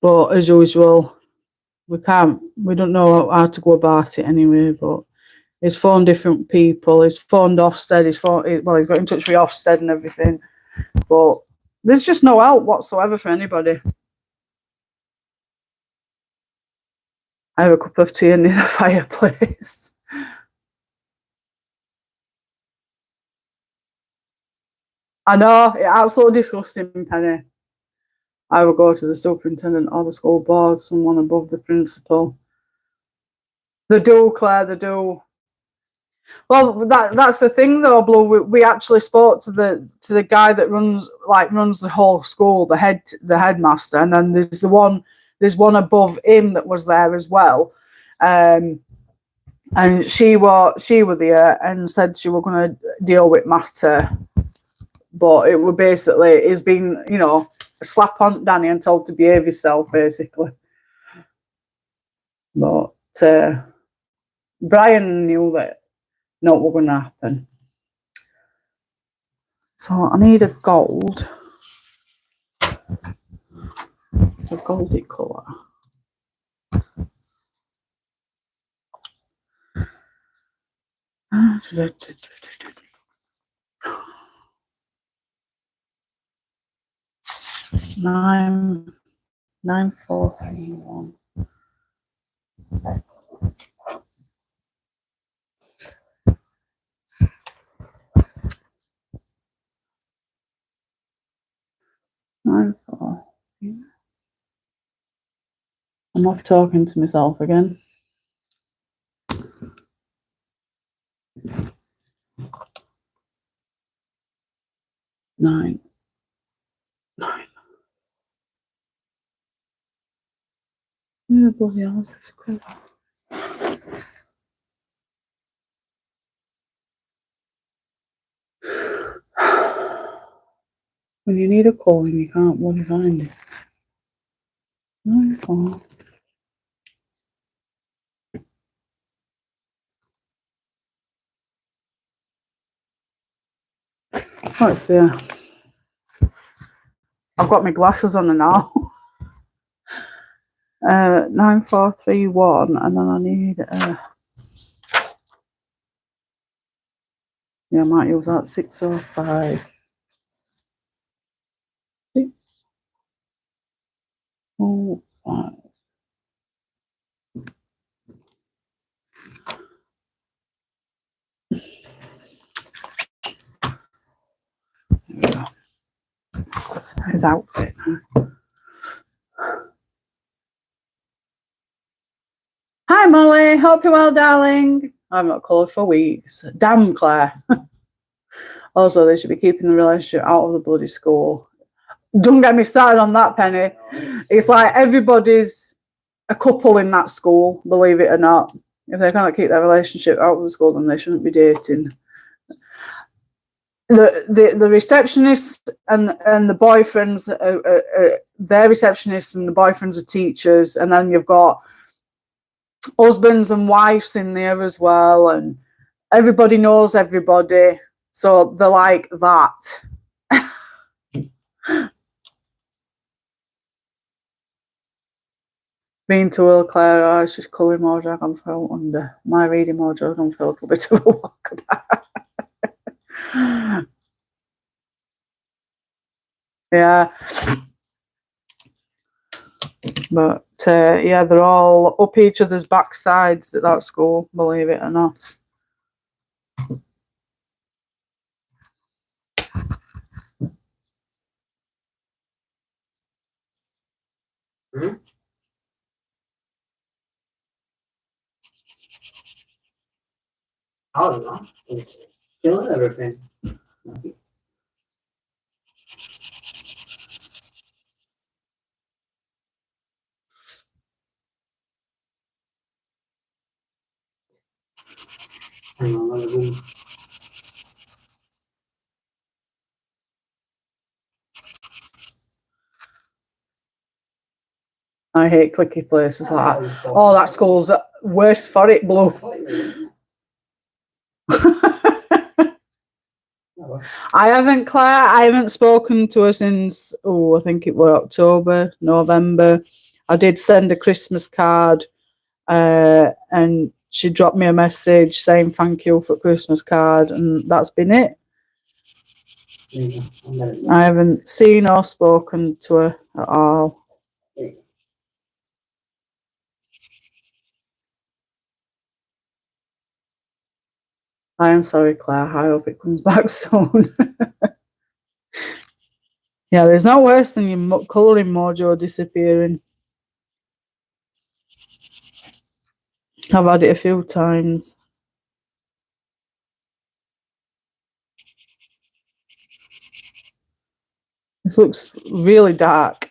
But as usual, we don't know how to go about it anyway. But he's phoned different people. He's phoned Ofsted. He's got in touch with Ofsted and everything. But there's just no help whatsoever for anybody. I have a cup of tea near the fireplace. I know, it's absolutely disgusting, Penny. I will go to the superintendent or the school board, someone above the principal. They do, Claire, they do. Well, that's the thing though, Blue. We actually spoke to the guy that runs the whole school, the headmaster, and then there's one above him that was there as well. And she was there and said she was going to deal with matter. But it was basically, it's been, a slap on Danny and told to behave yourself, basically. But Brian knew that not what was going to happen. So I need a gold. A goldy colour. Nine, 9431. I'm off talking to myself again. Nine. Where the bloody hell is this colour? When you need a call and you can't bloody find it. 94. Oh, it's there. I've got my glasses on now. 9431, and then I need yeah, I might use that 605. 605. His outfit. Hi Molly, hope you're well, darling. I've not called for weeks. Damn, Claire. Also, they should be keeping the relationship out of the bloody school. Don't get me started on that, Penny. It's like everybody's a couple in that school, believe it or not. If they can't keep their relationship out of the school, then they shouldn't be dating. The receptionist and the boyfriends, their receptionists and the boyfriends are teachers, and then you've got husbands and wives in there as well, and everybody knows everybody, so they're like that. Being too ill, Claire, I was just colouring mojo I'm felt under. My reading mojo I'm felt a bit of a walkabout. Yeah. But yeah, they're all up each other's backsides at that school, believe it or not. I don't know. It's killing everything. Hang on, let me. I hate clicky places like that. Oh, that school's worse for it, Blue. I haven't, Claire. I haven't spoken to her since, I think it was October, November. I did send a Christmas card, and she dropped me a message saying thank you for Christmas card, and that's been it. I haven't seen or spoken to her at all. I am sorry, Claire. I hope it comes back soon. Yeah, there's no worse than your colouring mojo disappearing. I've had it a few times. This looks really dark.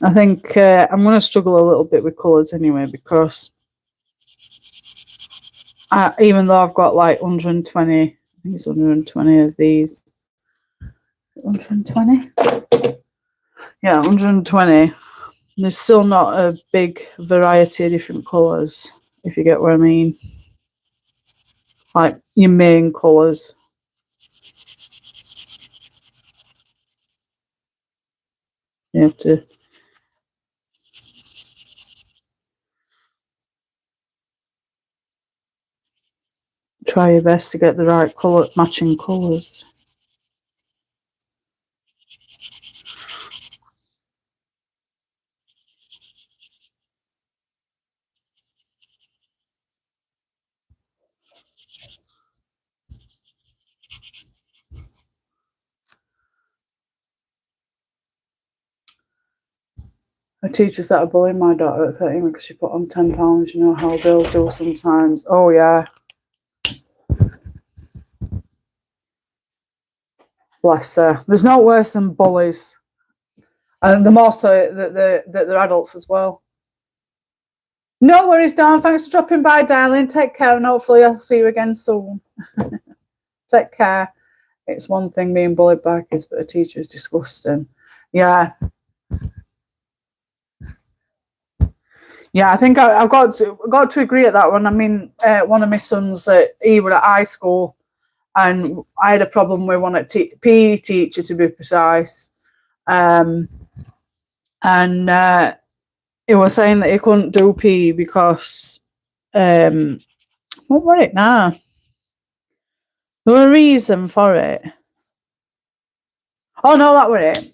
I think I'm going to struggle a little bit with colours anyway, because even though I've got like 120, I think it's 120 of these. 120? Yeah, 120. There's still not a big variety of different colours, if you get what I mean. Like your main colours. You have to try your best to get the right colour, matching colours. The teachers that are bullying my daughter at 13 because she put on £10, you know how girls do sometimes. Oh yeah. Bless her. There's no worse than bullies. And the more so that they're adults as well. No worries, Dawn. Thanks for dropping by, darling. Take care, and hopefully I'll see you again soon. Take care. It's one thing being bullied by kids, but a teacher is disgusting. Yeah. Yeah, I think I've got to agree at that one. I mean, one of my sons, he was at high school, and I had a problem with one at PE teacher, to be precise, and he was saying that he couldn't do PE because what was it now? There was a reason for it. Oh no, that was it.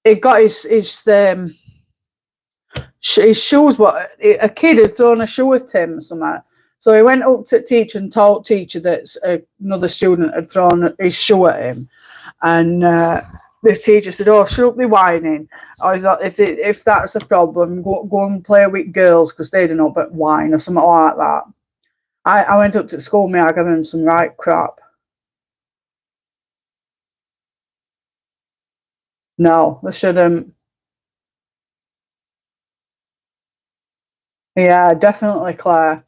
He got his shoes. What a kid had thrown a shoe at him or something. So he went up to teacher and told teacher that another student had thrown his shoe at him, and this teacher said, "Oh, shut up, be whining." I thought if that's a problem, go and play with girls because they don't know but whine or something like that. I went up to school, I gave him some right crap. No, they shouldn't. Yeah, definitely, Claire.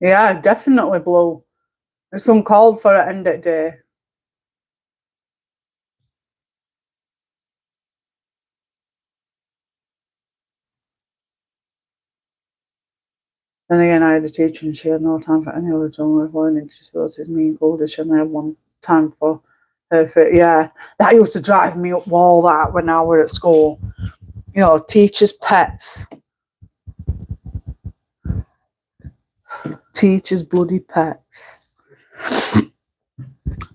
Yeah, definitely, Blue. It's uncalled for at end of the day. Then again, I had a teacher and she had no time for any other children with learning disabilities. Me included, she only had one time for her. Yeah, that used to drive me up wall, that, when I were at school. You know, teachers' pets. Teachers' bloody pets.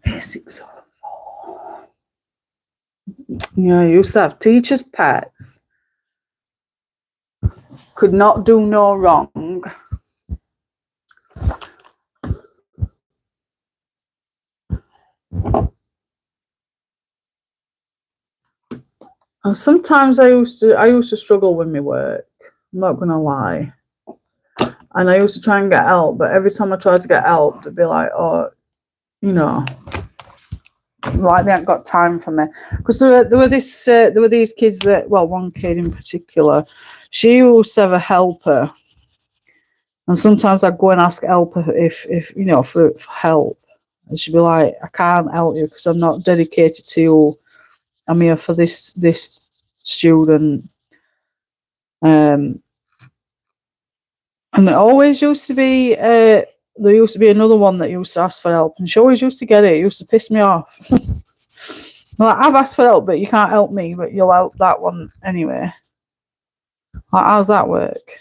A604. Yeah, I used to have teachers' pets. Could not do no wrong. And sometimes I used to struggle with my work. I'm not gonna lie. And I used to try and get help, but every time I tried to get help, they'd be like, "Oh, you know, like they haven't got time for me." Because there were these kids that, well, one kid in particular, she used to have a helper, and sometimes I'd go and ask helper if you know for help, and she'd be like, "I can't help you because I'm not dedicated to you. I'm here for this student." And it always used to be, there used to be another one that used to ask for help, and she always used to get it. It used to piss me off. Like, I've asked for help, but you can't help me, but you'll help that one anyway. Like, how's that work?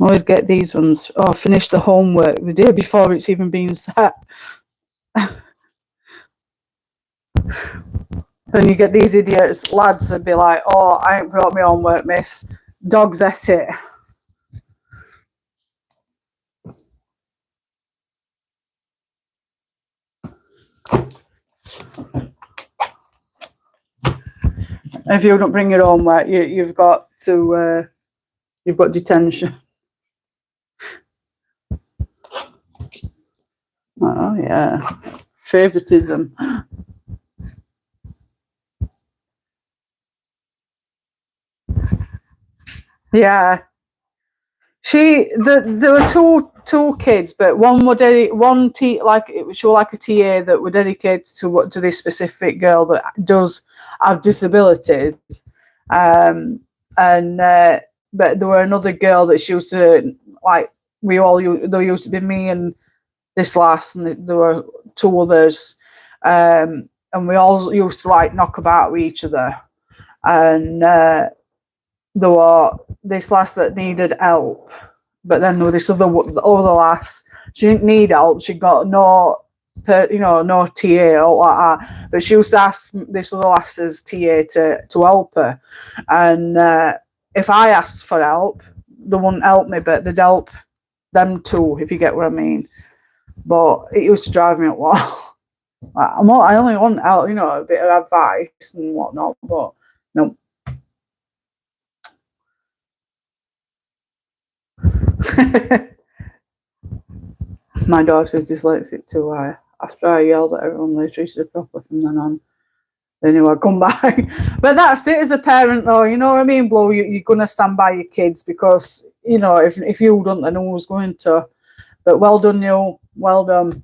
I always get these ones. Oh, finish the homework the day before it's even been set. Then you get these idiots, lads, that be like, "Oh, I ain't brought my homework, miss. Dogs at it." If you don't bring your homework, you've got detention. Oh yeah, favoritism. Yeah, there were two kids, but one was she was like a TA that were dedicated to this specific girl that does have disabilities, and but there were another girl that she used to like. There used to be me and this lass, and there were two others, and we all used to like knock about with each other, and there were this lass that needed help, but then there was this other lass. She didn't need help. She got no TA or like that. But she used to ask this other lass's TA to help her, and if I asked for help, they wouldn't help me, but they'd help them too, if you get what I mean. But it used to drive me up wall. I only want help, a bit of advice and whatnot, but no. My daughter's dyslexic too. After I yelled at everyone, they treated her properly from then on. They knew I'd come back. But that's it as a parent, though. You know what I mean, Blue? You're going to stand by your kids because, you know, if you don't, then who's going to? But well done, you. Well done.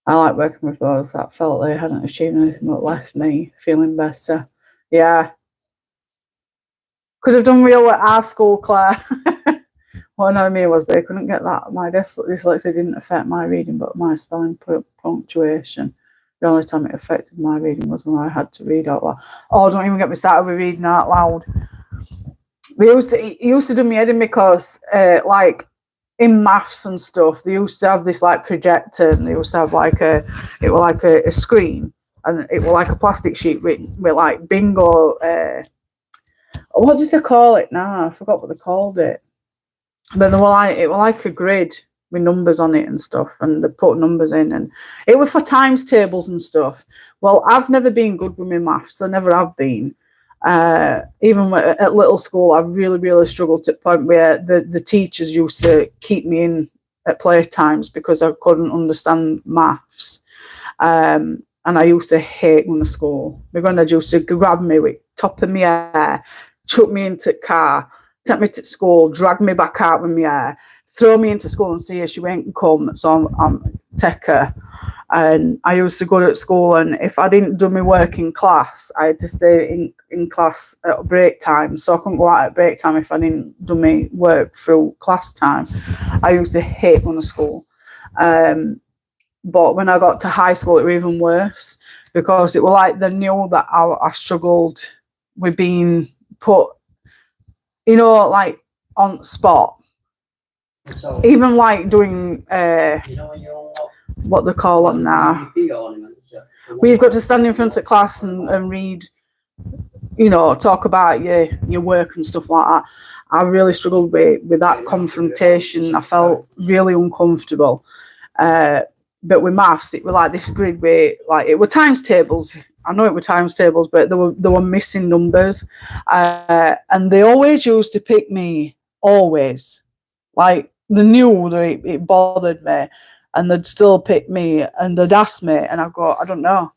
I like working with those that felt they hadn't achieved anything but left me feeling better. Yeah. Could have done real at our school, Claire. What annoyed me was they couldn't get that. My dyslexia didn't affect my reading, but my spelling, punctuation. The only time it affected my reading was when I had to read out loud. Oh, don't even get me started with reading out loud. It used to do me head in because, like, in maths and stuff, they used to have this like projector, and they used to have like a screen, and it was like a plastic sheet with like bingo. What did they call it now? I forgot what they called it. But it was like a grid with numbers on it and stuff, and they put numbers in, and it was for times tables and stuff. Well, I've never been good with my maths. I never have been. Even at little school, I really struggled to the point where the teachers used to keep me in at play times because I couldn't understand maths. And I used to hate going to school. My granddad used to grab me with top of my hair, chuck me into the car, take me to school, drag me back out with my hair, throw me into school and see if she ain't come, so I'm take her. And I used to go to school, and if I didn't do my work in class, I had to stay in class at break time. So I couldn't go out at break time if I didn't do my work through class time. I used to hate going to school. But when I got to high school, it was even worse because it was like they knew that I struggled with being put, you know, like on spot. So, Even like doing you know, when you're on what they call them now. We've got to stand in front of class and read, you know, talk about your work and stuff like that. I really struggled with that confrontation. I felt really uncomfortable. But with maths, it was like this grid where, like, it were times tables. I know it were times tables, but they were missing numbers. And they always used to pick me, always. Like, they knew that it bothered me, and they'd still pick me, and they'd ask me, and I'd go, I don't know.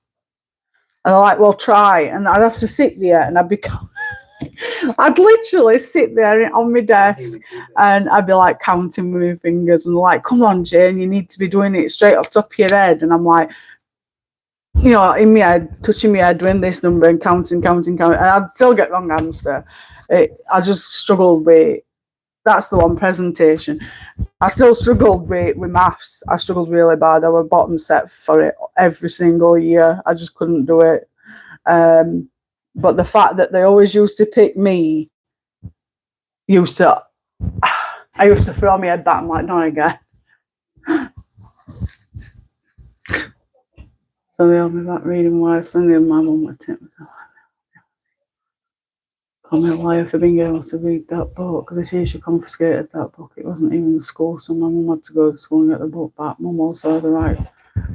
And they're like, well, try. And I'd have to sit there, and I'd literally sit there on my desk, and I'd be like counting with my fingers, and like, come on, Jane, you need to be doing it straight up top of your head. And I'm like, you know, in my head, touching my head, doing this number and counting, and I'd still get wrong answer. I just struggled with. That's the one, presentation. I still struggled with maths. I struggled really bad. I was bottom set for it every single year. I just couldn't do it. But the fact that they always used to pick me, I used to throw my head back. I'm like, not again. So they held me back reading wisely, and my mum would take me to I'm a liar for being able to read that book. The teacher confiscated that book. It wasn't even the school, so my mum had to go to school and get the book back. Mum also had a right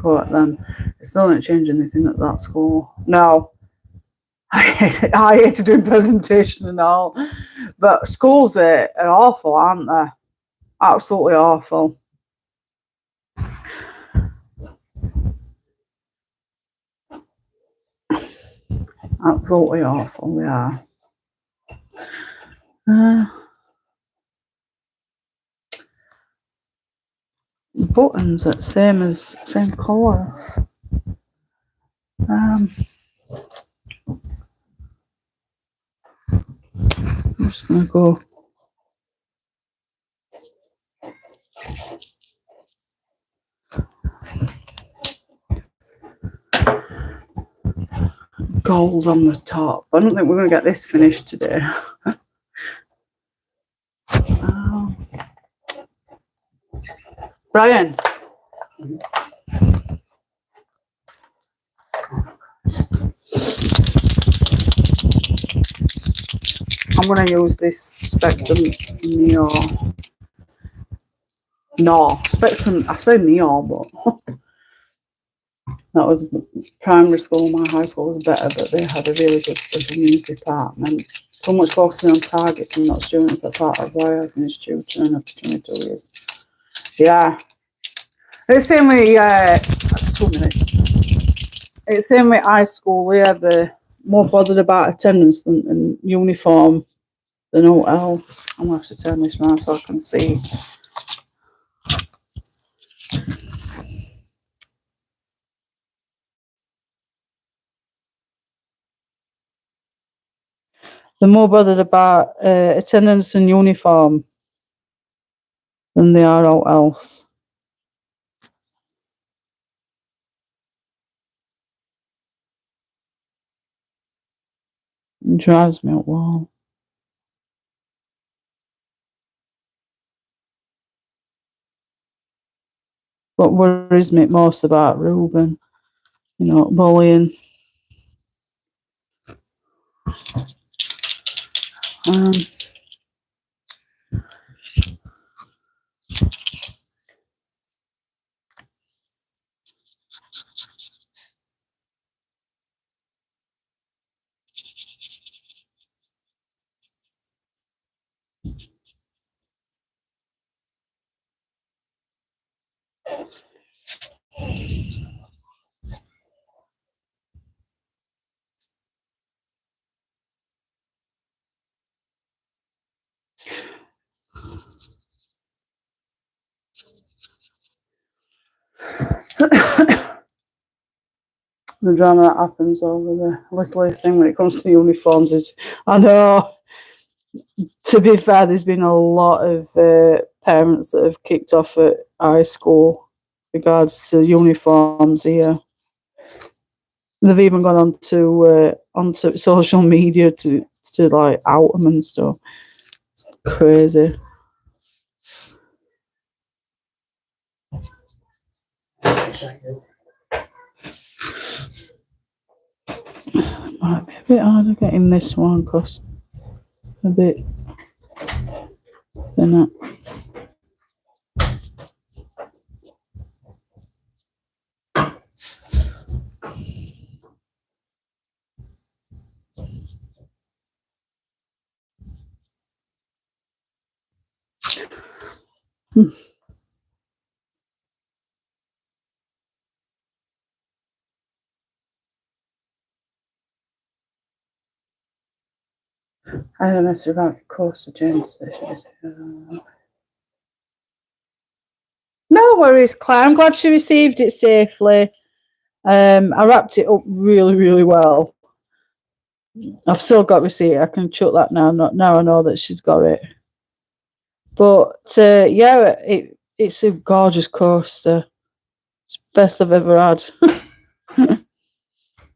go at them. It still didn't change anything at that school. No. I hated doing presentation and all. But schools are awful, aren't they? Absolutely awful. Absolutely awful, they are. Buttons at same colours. I'm just gonna go. Gold on the top. I don't think we're gonna get this finished today. Brian. I'm going to use this Spectrum Neo. No, Spectrum, I say Neo, but that was primary school. My high school was better, but they had a really good special needs department. too much focusing on targets and not students. That's part of why I've been a tutor after 22 years. Yeah. It's the same with 2 minutes. It's the same with high school. Yeah, they're more bothered about attendance and uniform than all else. I'm gonna have to turn this around so I can see. They're more bothered about attendance and uniform than they are all else. It drives me up wall. What worries me most about Ruben, bullying. Um, the drama that happens over the littlest thing when it comes to uniforms is, I know, to be fair, there's been a lot of parents that have kicked off at high school regards to uniforms here. They've even gone onto social media to like out them and stuff. It's crazy. Might be a bit harder getting this one because a bit thinner. I had a mess about the course of James. No worries, Claire. I'm glad she received it safely. I wrapped it up really, really well. I've still got receipt. I can chuck that now. Now I know that she's got it. But yeah, it's a gorgeous coaster. It's the best I've ever had.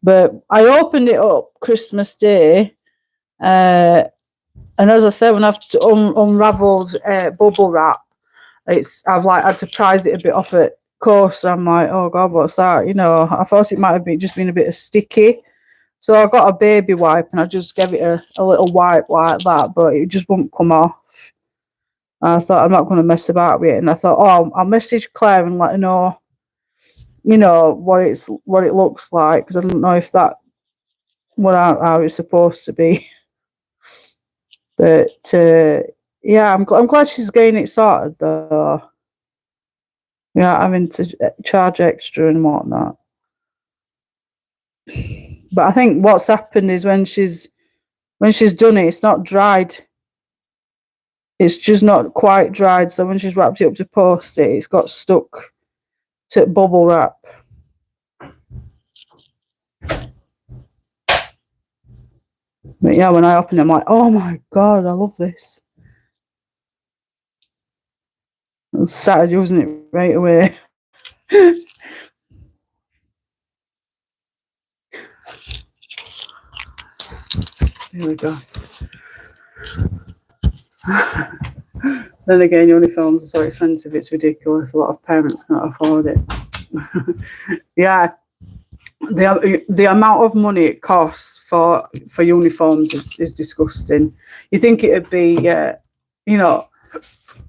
But I opened it up Christmas Day, and as I said, when I've unravelled bubble wrap, I've like had to prise it a bit off it course. I'm like, oh god, what's that? I thought it might have been a bit of sticky. So I got a baby wipe and I just gave it a little wipe like that, but it just wouldn't come off. And I thought I'm not going to mess about with it, and I thought, oh, I'll message Claire and let her know, what it looks like, because I don't know if that how it's supposed to be. But yeah, I'm glad she's getting it sorted though. Yeah, having to charge extra and whatnot. But I think what's happened is when she's done it, it's not dried. It's just not quite dried. So when she's wrapped it up to post it, it's got stuck to bubble wrap. But yeah, when I open it, I'm like, oh my god, I love this. I started using it right away. Here we go. Then again, uniforms are so expensive, it's ridiculous. A lot of parents can't afford it. Yeah, the amount of money it costs for uniforms is disgusting. You think it would be,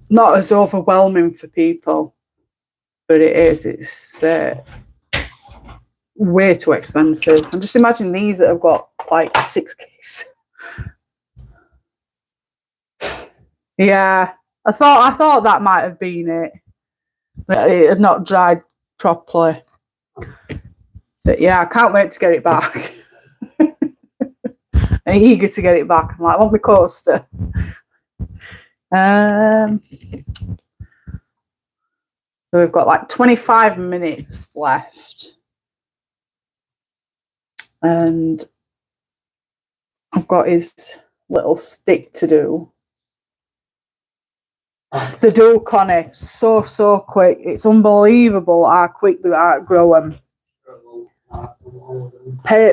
not as overwhelming for people, but it is. It's way too expensive. And just imagine these that have got like 6 keys. Yeah, I thought that might have been it. But it had not dried properly. But yeah, I can't wait to get it back. I'm eager to get it back. I'm like, I want my coaster. So we've got like 25 minutes left. And I've got his little stick to do. The do, Connie, so quick. It's unbelievable how quick they outgrow them. Pay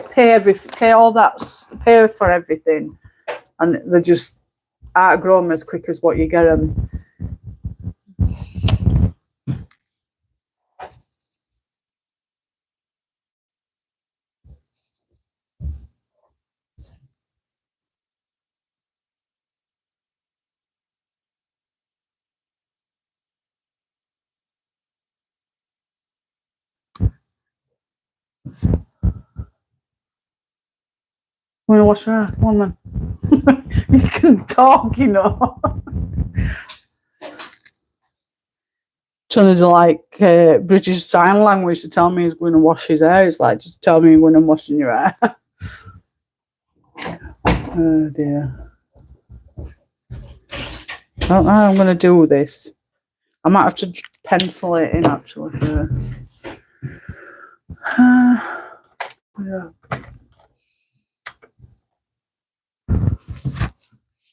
all that, pay for everything, and they just outgrow them as quick as what you get them. I'm gonna wash your hair. Come on, then. You can talk, you know. Trying to do like British Sign Language to tell me he's going to wash his hair. It's like, just tell me when I'm washing your hair. Oh dear. I don't know how I'm going to do this. I might have to pencil it in actually first. Yeah.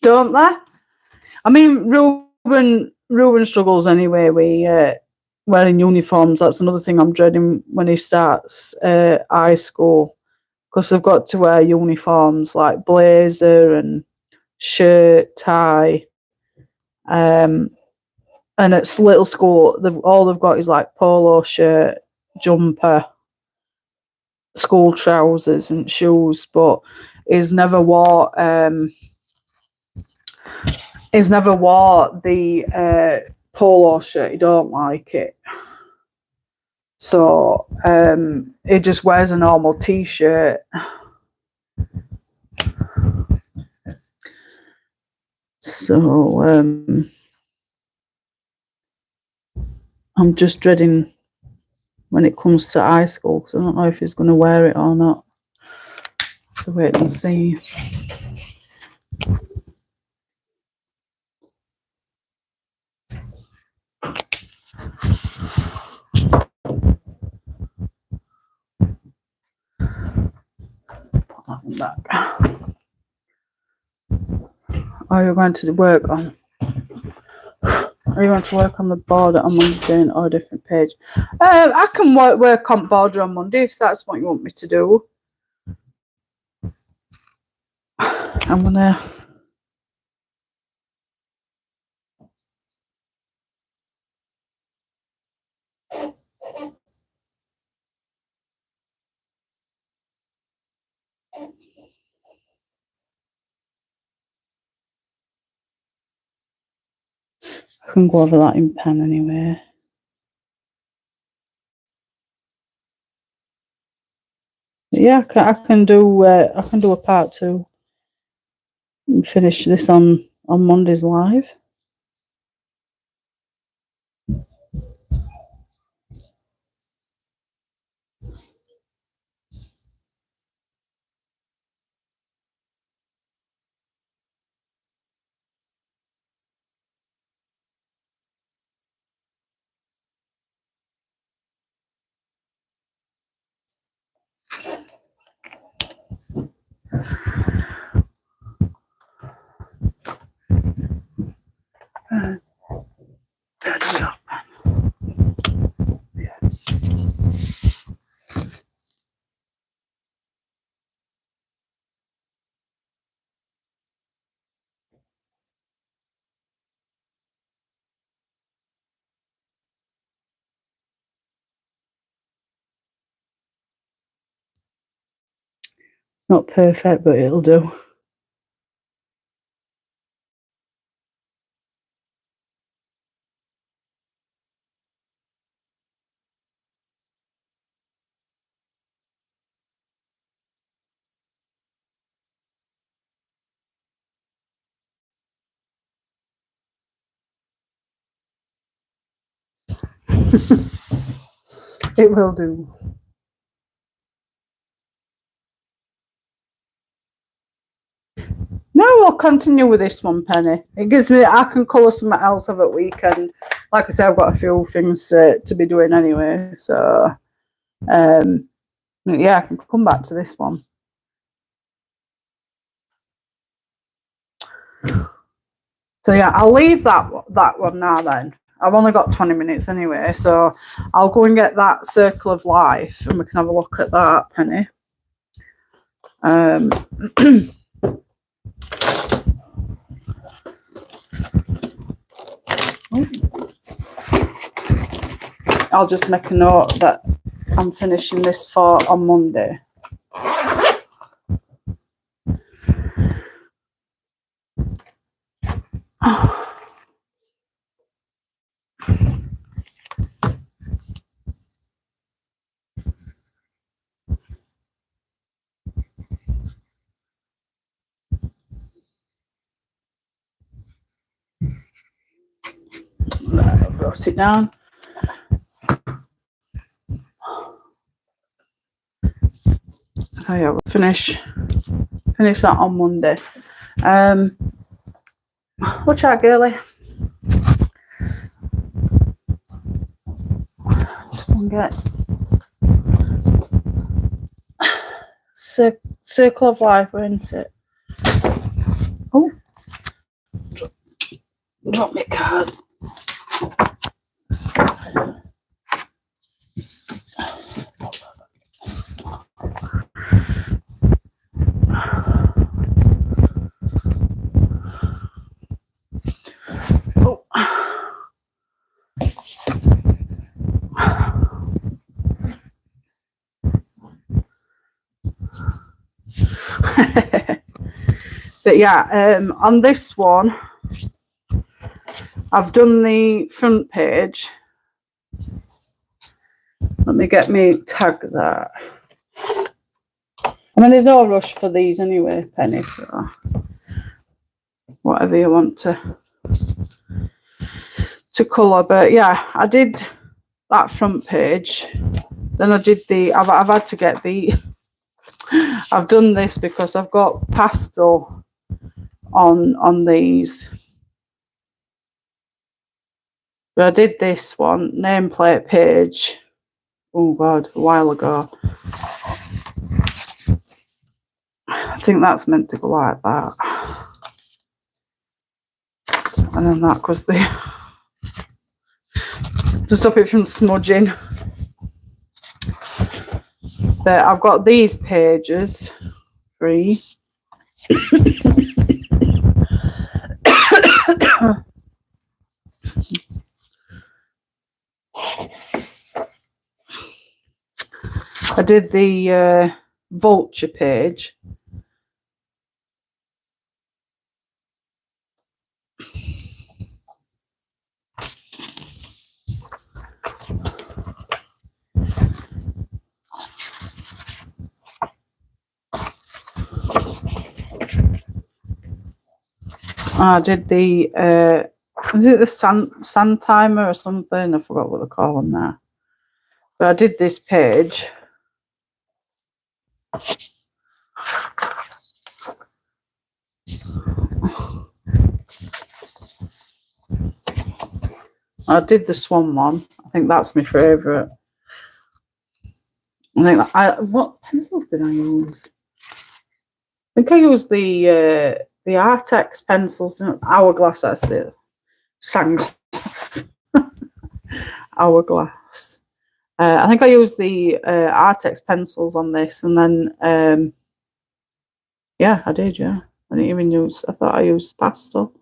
Don't they? I mean, Ruben struggles anyway with wearing uniforms. That's another thing I'm dreading when he starts high school, because they've got to wear uniforms like blazer and shirt, tie. And at little school, all they've got is like polo shirt, jumper, school trousers, and shoes. But he's never wore the polo shirt. He don't like it. So he just wears a normal t-shirt. So I'm just dreading when it comes to high school, because I don't know if he's going to wear it or not. So wait and see. Put that one back. Are you going to work on? Are you going to work on the border on Monday or a different page? I can work on border on Monday if that's what you want me to do. I'm gonna. I can go over that in pen anyway. Yeah, I can do a part 2 and finish this on Monday's live. It's not perfect, but it'll do. It will do. No, we'll continue with this one, Penny. It gives me, I can colour something else over the weekend. Like I said, I've got a few things to be doing anyway. So, yeah, I can come back to this one. So yeah, I'll leave that one now then. I've only got 20 minutes anyway, so I'll go and get that Circle of Life and we can have a look at that, Penny. I'll just make a note that I'm finishing this on Monday. I wrote it down. So yeah, we'll finish that on Monday. Watch out, girlie. Get Circle of Life, isn't it? Oh, drop my card. Oh. But yeah, on this one, I've done the front page. Let me get me tag that. I mean, there's no rush for these anyway, Penny, so whatever you want to colour. But yeah, I did that front page. Then I did I've had to get I've done this because I've got pastel on these. But I did this one, nameplate page. Oh God, a while ago. I think that's meant to go like that. And then that was to stop it from smudging. But I've got these pages, 3. I did the vulture page. I did the is it the sand timer or something? I forgot what they call them now. But I did this page. I did the swan one. I think that's my favourite. I think what pencils did I use? I think I used the Artex pencils, Hourglass. That's the sandglass. Hourglass. I think I used the Artex pencils on this, and then yeah, I did. Yeah, I didn't even use. I thought I used pastel.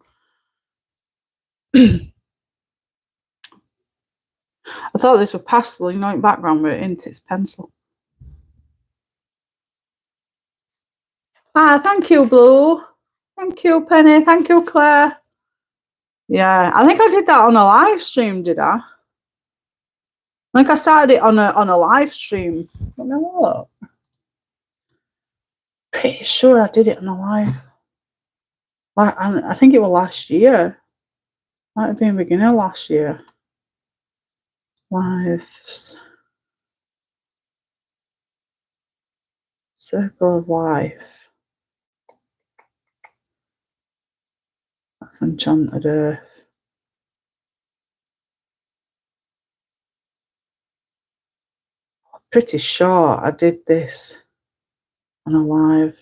I thought this was pastel, you know, in background, but it's pencil. Ah, thank you, Blue. Thank you, Penny. Thank you, Claire. Yeah, I think I did that on a live stream, did I? I think I started it on a live stream. Let me look. Pretty sure I did it on a live. I think it was last year. Might have been beginning of last year. Lives. Circle of Life. That's Enchanted Earth. Pretty sure I did this on a live.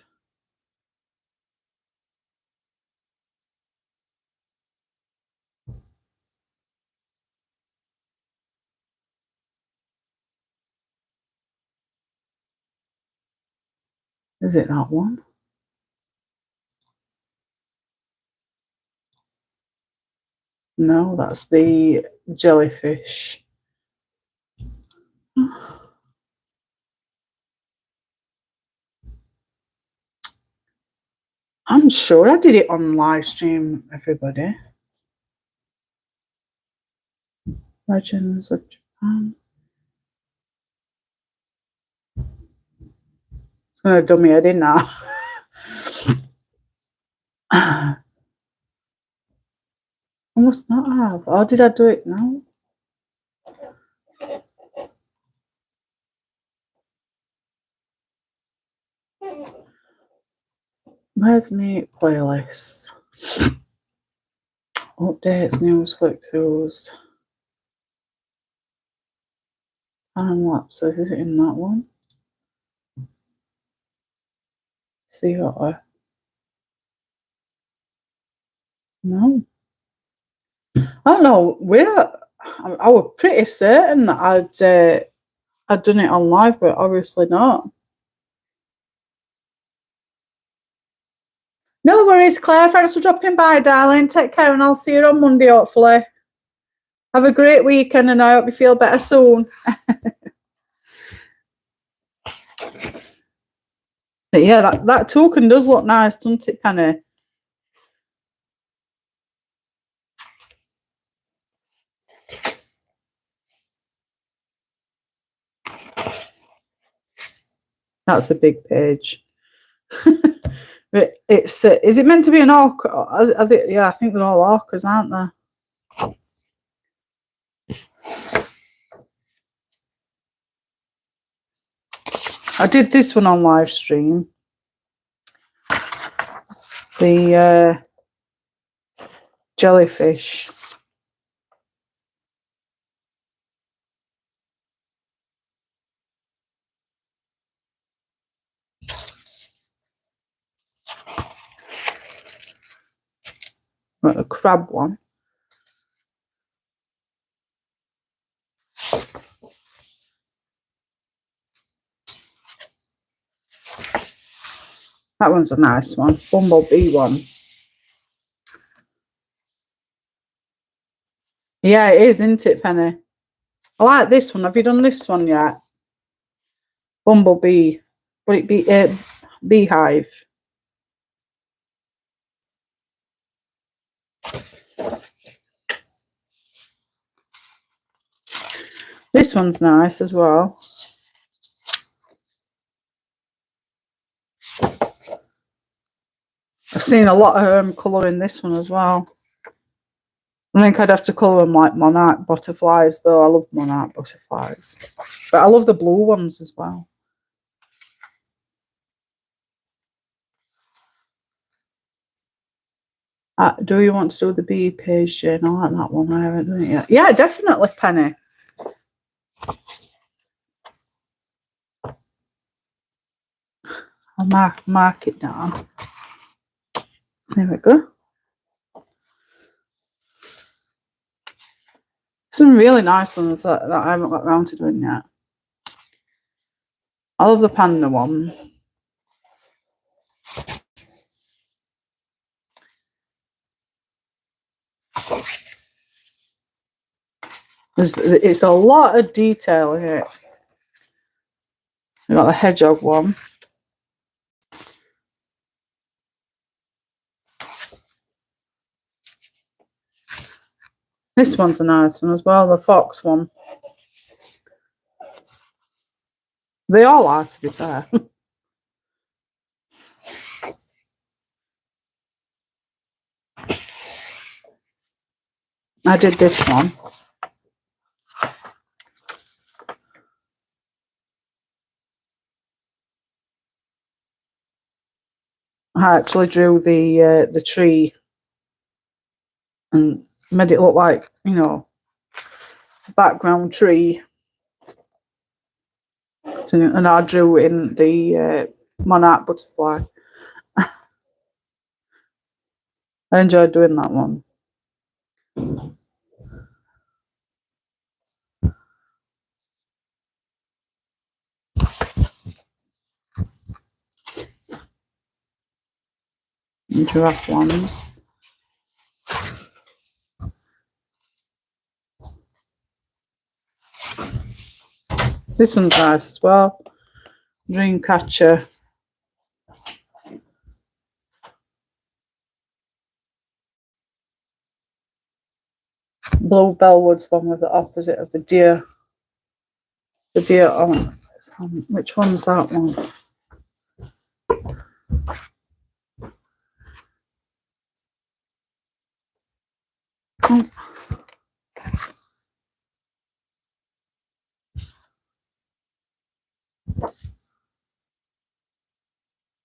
Is it that one? No, that's the jellyfish. I'm sure I did it on live stream, everybody. Legends of Japan. It's going to dummy head in now. I must not have. Or did I do it now? Where's my playlist? Updates, news, flick throughs, time lapses. Is it in that one? See what? No. I don't know. I was pretty certain that I'd done it on live, but obviously not. No worries, Claire. Thanks for dropping by, darling. Take care, and I'll see you on Monday, hopefully. Have a great weekend, and I hope you feel better soon. But yeah, that token does look nice, doesn't it, Penny? That's a big page. It's is it meant to be an orc? Yeah, I think they're all orcas, aren't they? I did this one on live stream. The jellyfish. The crab one. That one's a nice one. Bumblebee one. Yeah, it is, isn't it, Penny? I like this one. Have you done this one yet? Bumblebee. Would it be beehive? This one's nice as well. I've seen a lot of colour in this one as well. I think I'd have to colour them like monarch butterflies, though. I love monarch butterflies. But I love the blue ones as well. Do you want to do the bee page, Jane? I like that one. I haven't done it yet. Yeah, definitely, Penny. I'll mark it down. There we go. Some really nice ones that I haven't got around to doing yet. I love the panda one. It's a lot of detail here. We've got the hedgehog one. This one's a nice one as well, the fox one. They all are, to be fair. I did this one. I actually drew the tree and made it look like, you know, background tree. So, and I drew in the monarch butterfly. I enjoyed doing that one. And giraffe ones. This one's nice as well. Dreamcatcher. Blue Bellwoods one with the opposite of the deer. The deer on. Which one's that one? Oh.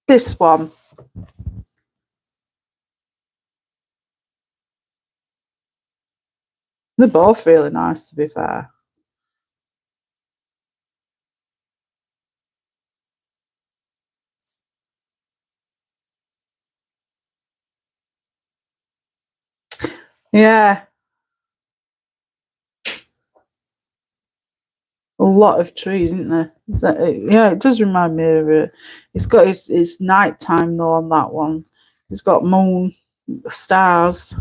This one. They're both really nice, to be fair. Yeah. A lot of trees, isn't there? Yeah, it does remind me of it. It's got it's night time though on that one. It's got moon, stars.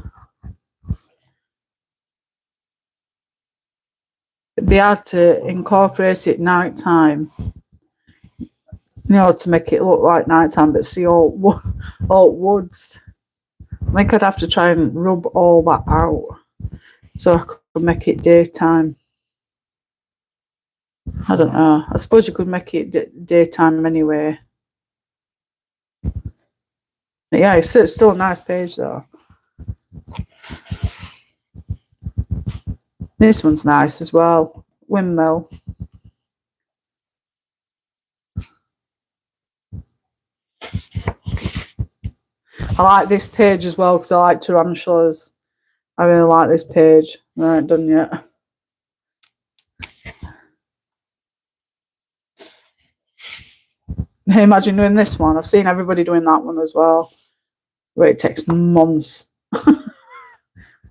It'd be hard to incorporate it night time, you know, to make it look like night time, but see all woods. I think I'd have to try and rub all that out so I could make it daytime. I don't know. I suppose you could make it daytime anyway. But yeah, it's still a nice page though. This one's nice as well. Windmill. I like this page as well because I like tarantulas. I really like this page. I haven't done yet. Imagine doing this one. I've seen everybody doing that one as well, where it takes months.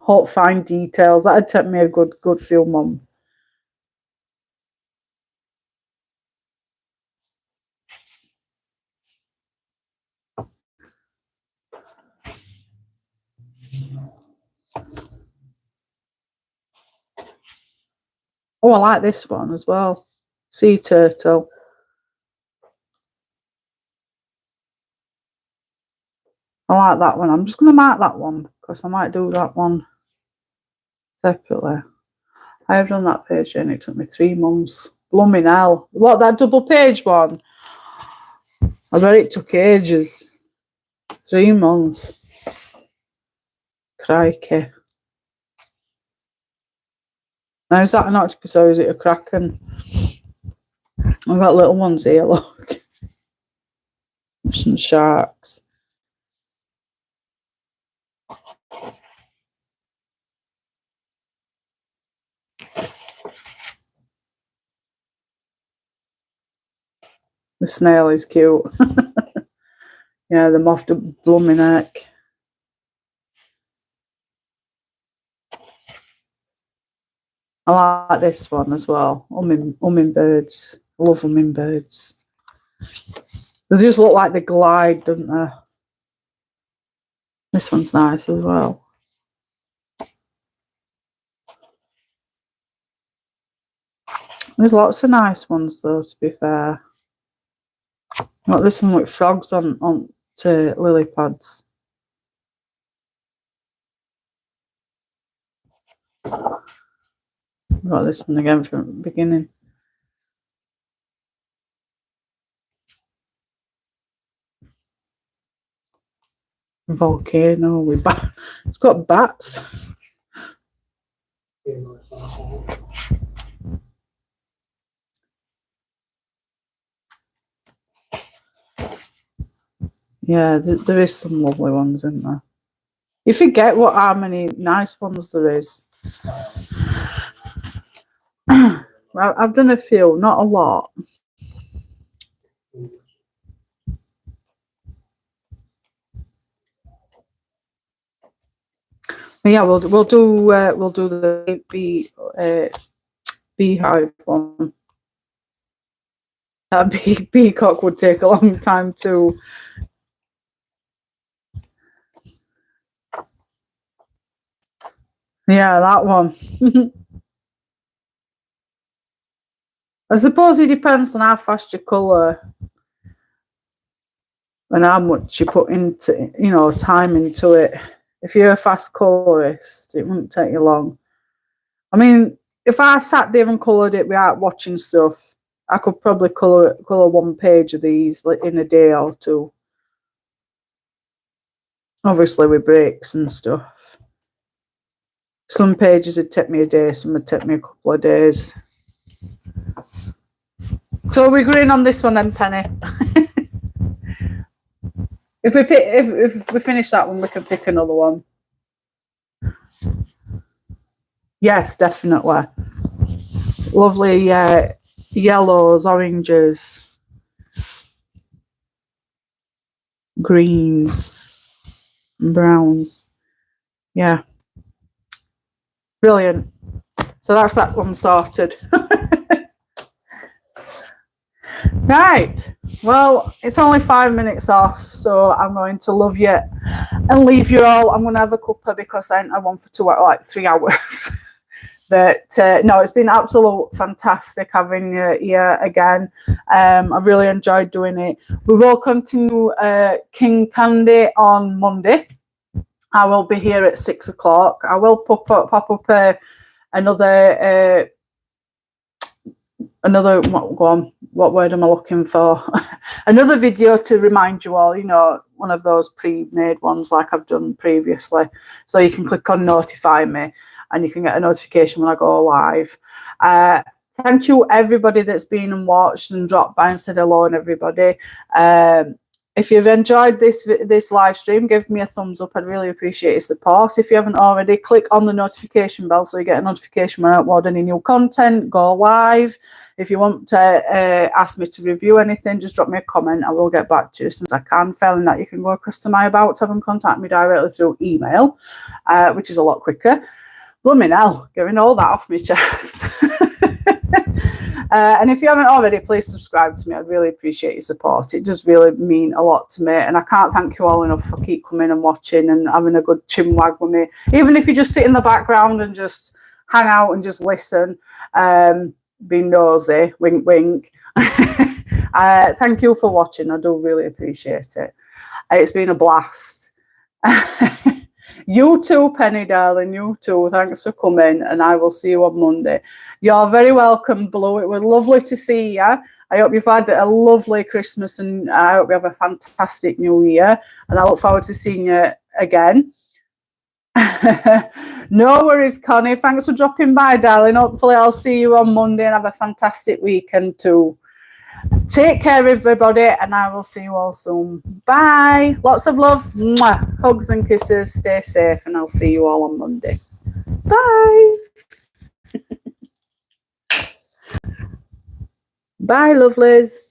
Hot fine details. That'd take me a good few months. Oh, I like this one as well. Sea turtle. I like that one. I'm just going to mark that one because I might do that one separately. I have done that page and it took me 3 months. Blooming hell. What, that double page one? I bet it took ages. 3 months. Crikey. Now, is that an octopus or is it a kraken? I've got little ones here, look. Some sharks. The snail is cute. Yeah, the moth to blooming neck. I like this one as well. Hummingbirds. I love hummingbirds. They just look like they glide, don't they? This one's nice as well. There's lots of nice ones though, to be fair. Got this one with frogs on to lily pads. Got this one again from the beginning. Volcano with it's got bats. Yeah, there is some lovely ones in there. You forget how many nice ones there is. Well, I've done a few, not a lot. But yeah, we'll do the beehive one. That peacock would take a long time too. Yeah, that one. I suppose it depends on how fast you colour and how much you put into, time into it. If you're a fast colorist, it wouldn't take you long. I mean, if I sat there and coloured it without watching stuff, I could probably colour one page of these in a day or two. Obviously with breaks and stuff. Some pages would take me a day, some would take me a couple of days. So we're agreeing on this one then, Penny. If we finish that one, we can pick another one. Yes, definitely. Lovely yellows, oranges, greens, browns. Yeah. Brilliant. So that's that one sorted. Right. Well, it's only 5 minutes off, so I'm going to love you and leave you all. I'm going to have a cuppa because I won for 3 hours. But no, it's been absolute fantastic having you here again. I've really enjoyed doing it. We will continue King Candy on Monday. I will be here at 6 o'clock. I will pop up another what word am I looking for? Another video to remind you all, one of those pre-made ones like I've done previously. So you can click on notify me and you can get a notification when I go live. Thank you everybody that's been and watched and dropped by and said hello and everybody. If you've enjoyed this live stream, give me a thumbs up. I'd really appreciate your support. If you haven't already, click on the notification bell so you get a notification when I upload any new content, go live. If you want to ask me to review anything, just drop me a comment. I will get back to you as soon as I can. Failing that, you can go across to my About tab and contact me directly through email, which is a lot quicker. Blooming hell, getting all that off my chest. And if you haven't already, please subscribe to me. I'd really appreciate your support. It does really mean a lot to me, and I can't thank you all enough for keep coming and watching and having a good chinwag with me. Even if you just sit in the background and just hang out and just listen, be nosy, wink wink. Thank you for watching. I do really appreciate it. It's been a blast. You too, Penny darling, you too. Thanks for coming, and I will see you on Monday. You're very welcome, Blue. It was lovely to see you. I hope you've had a lovely Christmas, and I hope you have a fantastic New Year, and I look forward to seeing you again. No worries, Connie. Thanks for dropping by, darling. Hopefully I'll see you on Monday and have a fantastic weekend too. Take care, everybody, and I will see you all soon. Bye. Lots of love. Mwah. Hugs and kisses. Stay safe, and I'll see you all on Monday. Bye. Bye, lovelies.